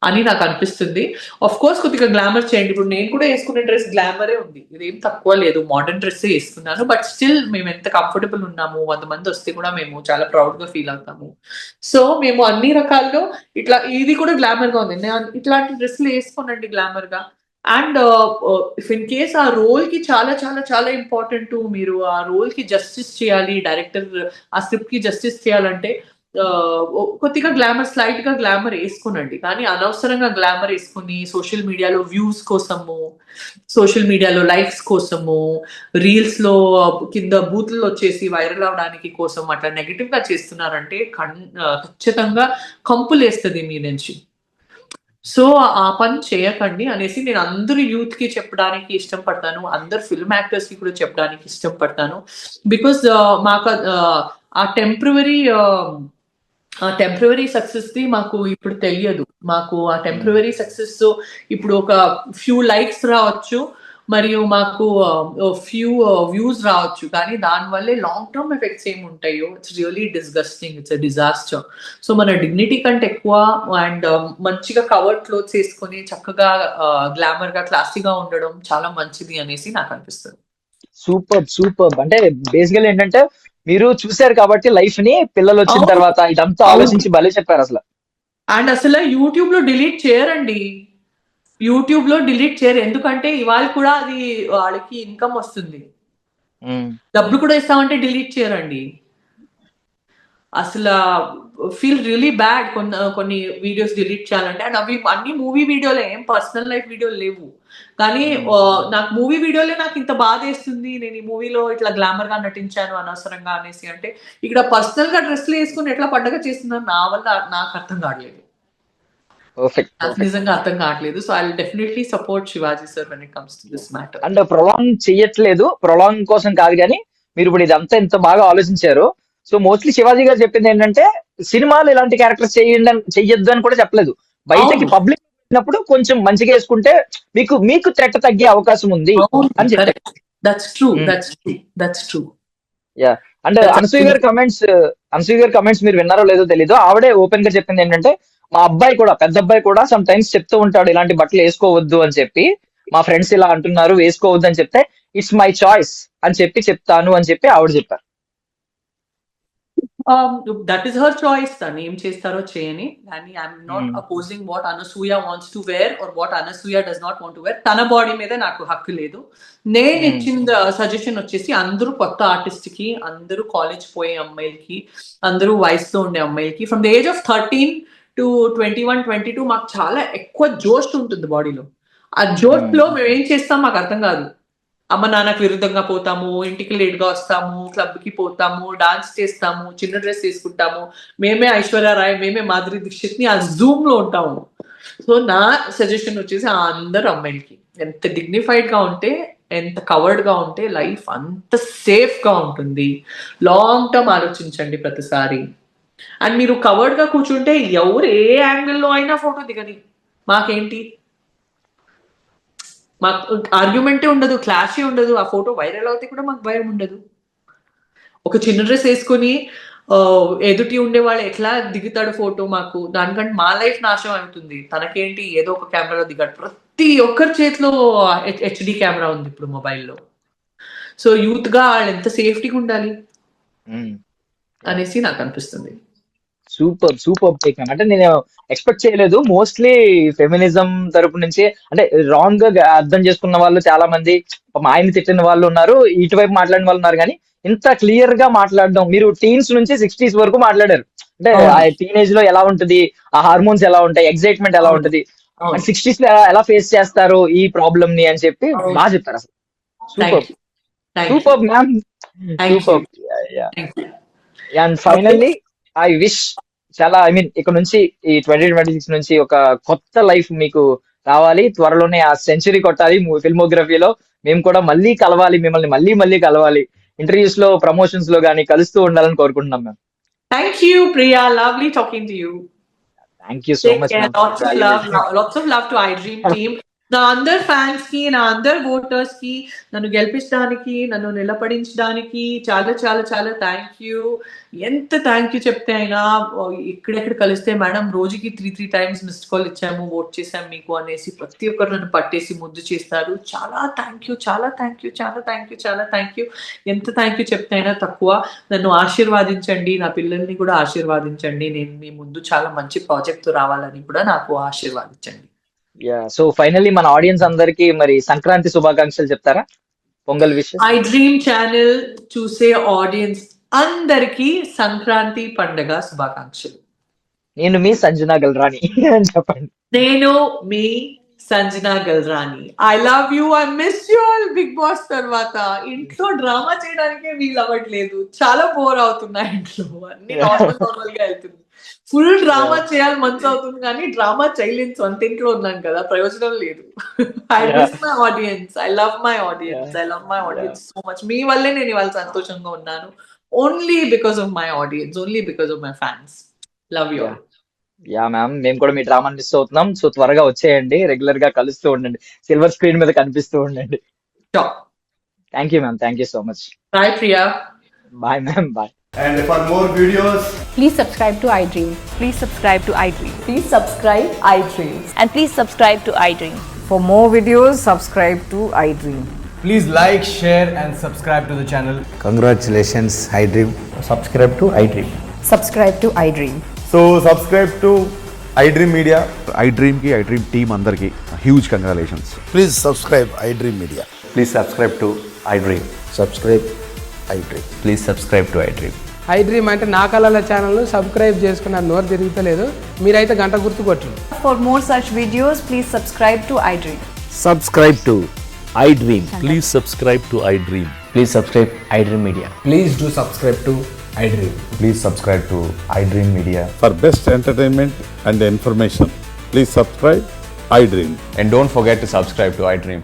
అని నాకు అనిపిస్తుంది. ఆఫ్ కోర్స్ కొద్దిగా గ్లామర్ చేయండి. ఇప్పుడు నేను కూడా వేసుకునే డ్రెస్ గ్లామరే ఉంది, ఇదేం తక్కువ లేదు, మోడర్న్ డ్రెస్ వేసుకున్నాను. బట్ స్టిల్ మేము ఎంత కంఫర్టబుల్ ఉన్నాము, 100 మంది వస్తే కూడా మేము చాలా ప్రౌడ్ గా ఫీల్ అవుతాము. సో మేము అన్ని రకాల్లో ఇట్లా, ఇది కూడా గ్లామర్ గా ఉంది, ఇట్లాంటి డ్రెస్సులు వేసుకోనండి గ్లామర్ గా. అండ్ ఇఫ్ ఇన్ కేస్ ఆ రోల్ కి చాలా చాలా చాలా ఇంపార్టెంట్, మీరు ఆ రోల్ కి జస్టిస్ చేయాలి, డైరెక్టర్ ఆ స్క్రిప్ట్ కి జస్టిస్ చేయాలంటే కొద్దిగా గ్లామర్, స్లైట్ గా గ్లామర్ వేసుకోనండి. కానీ అనవసరంగా గ్లామర్ వేసుకుని సోషల్ మీడియాలో వ్యూస్ కోసము, సోషల్ మీడియాలో లైక్స్ కోసము, రీల్స్ లో కింద బూతులు వచ్చేసి వైరల్ అవడానికి కోసం అట్లా నెగటివ్ గా చేస్తున్నారంటే ఖచ్చితంగా కంపులేస్తుంది మీ నుంచి. సో ఆ పని చేయకండి అనేసి నేను అందరు యూత్ కి చెప్పడానికి ఇష్టం పడతాను, అందరు ఫిల్మ్ యాక్టర్స్ కి కూడా చెప్పడానికి ఇష్టం పడతాను. బికాస్ మాకు ఆ టెంపరరీ సక్సెస్ ది మాకు ఇప్పుడు తెలియదు. మాకు ఆ టెంపరరీ సక్సెస్ ఇప్పుడు ఒక ఫ్యూ లైక్స్ రావచ్చు, మరియు మాకు ఫ్యూ వ్యూస్ రావచ్చు, కానీ దానివల్లే లాంగ్ టర్మ్ ఎఫెక్ట్స్ ఏమి ఉంటాయో it's really disgusting, it's disaster. So మన డిగ్నిటీ కంటే ఎక్కువ అండ్ మంచిగా కవర్డ్ క్లోత్స్ వేసుకొని చక్కగా గ్లామర్ గా క్లాసీగా ఉండడం చాలా మంచిది అనేసి నాకు అనిపిస్తుంది. Super super. అంటే బేసికల్ ఏంటంటే మీరు చూశారు కాబట్టి లైఫ్ ని, పిల్లలు వచ్చిన అవును. తర్వాత ఇదంతా అవును. ఆలోచించి భలే చెప్పారు అసలు. అండ్ అసలు యూట్యూబ్ లో డిలీట్ చేయరండి. యూట్యూబ్ లో డిలీట్ చేయరు, ఎందుకంటే ఇవాళ కూడా అది వాళ్ళకి ఇన్కమ్ వస్తుంది. ఉమ్, డబ్బులు కూడా ఇస్తామంటే డిలీట్ చేయరండి. అసలు ఫీల్ రియలీ బ్యాడ్ కొన్ని వీడియోస్ డిలీట్ చేయాలంటే. అండ్ అవి అన్ని మూవీ వీడియోలే, ఏం పర్సనల్ లైఫ్ వీడియోలు లేవు. కానీ నాకు మూవీ వీడియోలే నాకు ఇంత బాధ వేస్తుంది, నేను ఈ మూవీలో ఇట్లా గ్లామర్ గా నటించాను అనవసరంగా అనేసి. అంటే ఇక్కడ పర్సనల్ గా డ్రెస్లు వేసుకుని ఎట్లా పండగ చేస్తున్నారు నా వల్ల నాకు అర్థం కావట్లేదు. పర్ఫెక్ట్ నాకు పర్ఫెక్ట్. నిజంగా అర్థం కావట్లేదు. So I will definitely support Shivaji sir when it comes to this matter. And prolong చెయ్యట్లేదు, ప్రొలాంగ్ కోసం కాదు, కానీ మీరు ఇప్పుడు ఇదంతా ఇంత బాగా ఆలోచించారు. సో మోస్ట్లీ శివాజీ గారు చెప్పింది ఏంటంటే సినిమాలు ఇలాంటి క్యారెక్టర్స్ చెయ్యొద్దు అని కూడా చెప్పలేదు. బయటకి అవును. పబ్లిక్ వచ్చినప్పుడు కొంచెం మంచిగా వేసుకుంటే మీకు మీకు థ్రెట్ తగ్గే అవకాశం ఉంది అని చెప్పారు. Correct. That's true, Hmm. That's true. Yeah. And That's Anasuya గారి కమెంట్స్ మీరు విన్నారో లేదో తెలీదు. ఆవిడే ఓపెన్ గా చెప్పింది ఏంటంటే మా అబ్బాయి కూడా, పెద్ద అబ్బాయి కూడా సమ్ టైమ్స్ చెప్తూ ఉంటాడు ఇలాంటి బట్టలు వేసుకోవద్దు అని చెప్పి. మా ఫ్రెండ్స్ ఇలా అంటున్నారు వేసుకోవద్దు అని చెప్తే ఇట్స్ మై చాయిస్ అని చెప్తాను అని చెప్పి ఆవిడ చెప్పారు. That is her choice. తను ఏం చేస్తారో చేయని. కానీ I'm not opposing what Anasuya wants to wear or what Anasuya does not want to wear. తన బాడీ మీద నాకు హక్కు లేదు. నేను ఇచ్చిన సజెషన్ వచ్చేసి అందరూ కొత్త ఆర్టిస్ట్ కి, అందరూ కాలేజ్ పోయే అమ్మాయిలకి, అందరూ వయసులో ఉండే అమ్మాయిలకి, from the age of 13 to 21, 22 మాకు చాలా ఎక్కువ జోష్ ఉంటుంది బాడీలో. ఆ జోష్ లో మేము ఏం చేస్తాం మాకు అర్థం కాదు. అమ్మ నాన్నకు విరుద్ధంగా పోతాము, ఇంటికి లేట్ గా వస్తాము, క్లబ్ కి పోతాము, డాన్స్ చేస్తాము, చిన్న డ్రెస్ వేసుకుంటాము, మేమే ఐశ్వర్యరాయ్, మేమే మాధురి దీక్షిత్ ని ఆ జూమ్ లో ఉంటాము. సో నా సజెషన్ వచ్చేసి ఆ అందరు అమ్మాయిలకి ఎంత డిగ్నిఫైడ్ గా ఉంటే, ఎంత కవర్డ్ గా ఉంటే లైఫ్ అంత సేఫ్ గా ఉంటుంది. లాంగ్ టర్మ్ ఆలోచించండి ప్రతిసారి. అండ్ మీరు కవర్డ్ గా కూర్చుంటే ఎవరు ఏ యాంగిల్లో అయినా ఫోటో దిగని, మాకేంటి, మాకు ఆర్గ్యుమెంటే ఉండదు, క్లాషే ఉండదు. ఆ ఫోటో వైరల్ అవుతే కూడా మాకు భయం ఉండదు. ఒక చిన్న డ్రెస్ వేసుకుని ఎదుటి ఉండే వాళ్ళు ఎట్లా దిగుతాడు ఫోటో, మాకు దానికంటే మా లైఫ్ నాశనం అవుతుంది. తనకేంటి ఏదో ఒక కెమెరాలో దిగాడు. ప్రతి ఒక్కరి చేతిలో హెచ్డి కెమెరా ఉంది ఇప్పుడు మొబైల్లో. సో యూత్ గా వాళ్ళు ఎంత సేఫ్టీగా ఉండాలి అనేసి నాకు అనిపిస్తుంది. Super super take. అంటే నేను ఎక్స్పెక్ట్ చేయలేదు. మోస్ట్లీ ఫెమినిజం తరపు నుంచి అంటే రాంగ్ గా అర్థం చేసుకున్న వాళ్ళు చాలా మంది, ఆయన్ని తిట్టిన వాళ్ళు ఉన్నారు, ఇటువైపు మాట్లాడిన వాళ్ళు ఉన్నారు. కానీ ఇంత క్లియర్ గా మాట్లాడడం, మీరు టీన్స్ నుంచి 60s వరకు మాట్లాడారు. అంటే ఆ టీనేజ్ లో ఎలా ఉంటది, ఆ హార్మోన్స్ ఎలా ఉంటాయి, ఎగ్జైట్మెంట్ ఎలా ఉంటది, 60s లో ఎలా ఫేస్ చేస్తారు ఈ ప్రాబ్లమ్ ని అని చెప్పి బాగా చెప్పారు అసలు. Super super ma'am, super. And finally I wish ఇక్కడ నుంచి ఈ 2026 నుంచి ఒక కొత్త లైఫ్ మీకు రావాలి. త్వరలోనే ఆ సెంచరీ కొట్టాలి ఫిల్మోగ్రఫీలో. మేము కూడా మళ్ళీ కలవాలి, మిమ్మల్ని మళ్ళీ కలవాలి, ఇంటర్వ్యూస్ లో, ప్రమోషన్స్ లో గానీ కలుస్తూ ఉండాలని కోరుకుంటున్నాం ma'am. Thank you Priya, lovely talking to you. Thank you so much. Lots of love to iDream team. నా అందరు ఫ్యాన్స్ కి, నా అందరు ఓటర్స్ కి, నన్ను గెలిపించడానికి, నన్ను నిలబడించడానికి చాలా చాలా చాలా థ్యాంక్ యూ. ఎంత థ్యాంక్ యూ చెప్తే అయినా. ఇక్కడెక్కడ కలిస్తే మేడం రోజుకి 3 times మిస్డ్ కాల్ ఇచ్చాము, ఓట్ చేసాము మీకు అనేసి ప్రతి ఒక్కరు నన్ను పట్టేసి ముద్దు చేస్తారు. చాలా థ్యాంక్ యూ, చాలా థ్యాంక్ యూ, చాలా థ్యాంక్ యూ, చాలా థ్యాంక్ యూ. ఎంత థ్యాంక్ యూ చెప్తే అయినా తక్కువ. నన్ను ఆశీర్వాదించండి, నా పిల్లల్ని కూడా ఆశీర్వాదించండి. నేను మీ ముందు చాలా మంచి ప్రాజెక్ట్ రావాలని కూడా నాకు ఆశీర్వాదించండి. సో ఫైనల్లీ మన ఆడియన్స్ అందరికి మరి సంక్రాంతి శుభాకాంక్షలు చెప్తారా? పొంగల్ విషెస్. iDream ఛానల్ చూసే ఆడియన్స్ అందరికి సంక్రాంతి పండుగ శుభాకాంక్షలు. నేను మీ సంజనా గల్రాని అని చెప్పండి. నేను మీ Sanjana Galrani. I love you, I miss you all. Big Boss తర్వాత ఇంట్లో డ్రామా చేయడానికే వీలు అవ్వట్లేదు, చాలా బోర్ అవుతున్నాయి ఇంట్లో. అన్ని నార్మల్ గా వెళ్తుంది. ఫుల్ డ్రామా చేయాలి మంచి అవుతుంది, కానీ డ్రామా చేయలేని సొంత ఇంట్లో ఉన్నాను కదా, ప్రయోజనం లేదు. I miss my audience, I love my audience, I love my audience so much. మీ వల్లే నేను ఇవాళ సంతోషంగా ఉన్నాను. Only because of my audience, only because of my fans. Love you. Yeah ma'am, మేము కూడా మీ డ్రామా మిస్ అవుతున్నాం. సో త్వరగా వచ్చేయండి, రెగ్యులర్ గా కలుస్తూ ఉండండి, సిల్వర్ స్క్రీన్ మీద కనిపిస్తూ ఉండండి. Thank you ma'am, thank you so much. Bye Priya. Bye ma'am, bye. And for more videos, please subscribe to iDream. Please subscribe to iDream. Please subscribe iDream. And please subscribe to iDream. For more videos, subscribe to iDream. Please like share and subscribe to the channel. Congratulations iDream. Subscribe to iDream. Subscribe to iDream. So subscribe to iDream Media. iDream కి iDream team అందరికి huge congratulations. Please subscribe iDream Media. Please subscribe to iDream. Subscribe iDream. Please subscribe to iDream. iDream అంటే నా కళల channel subscribe చేసుకున్న నోరు తిరుగుతలేదు, మీరైతే గంట గుర్తు కొట్టండి. For more such videos, please subscribe to iDream. Subscribe to iDream. Please subscribe to iDream. Please subscribe iDream Media. Please do subscribe to iDream. Please subscribe to iDream Media. For best entertainment and information please subscribe iDream. And don't forget to subscribe to iDream.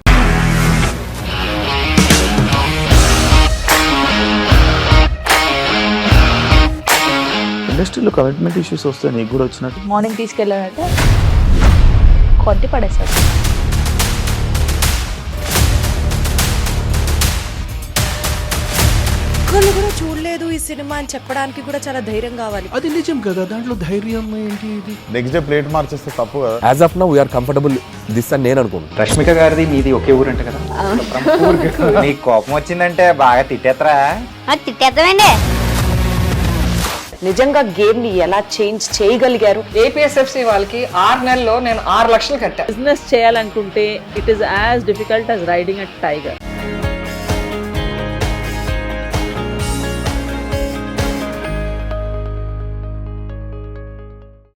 ఇండస్ట్రీలో commitment issues వస్తే నీకు కూడా వచ్చినట్టు morning తీసుకెళ్ళాలంటే కొట్టి పడేసాడు. ఒక్కళ్ళు కూడా చూడలేదు ఈ సినిమా అని చెప్పడానికి కూడా చాలా ధైర్యం కావాలి. అది నిజం కదా, దాంట్లో ధైర్యం ఏంటి? ఇది నెక్స్ట్ డే ప్లేట్ మార్చేస్తే తప్పు కదా. As of now we are comfortable this అని నేను అనుకుంటున్నాను. రష్మిక గారిది మీది ఒకే ఊరంట కదా. నీకు కోపం వచ్చిందంటే బాగా తిట్టేత్తరా? తిట్టేద్దామండి. నిజంగా గేమ్ ని ఎలా చేంజ్ చేయగలిగారు? ఏపీఎస్ఎఫ్సి వాళ్ళకి 6 నెలల్లో నేను 6 లక్షలు కట్టా. బిజినెస్ చేయాలనుకుంటే it is as difficult as riding a tiger.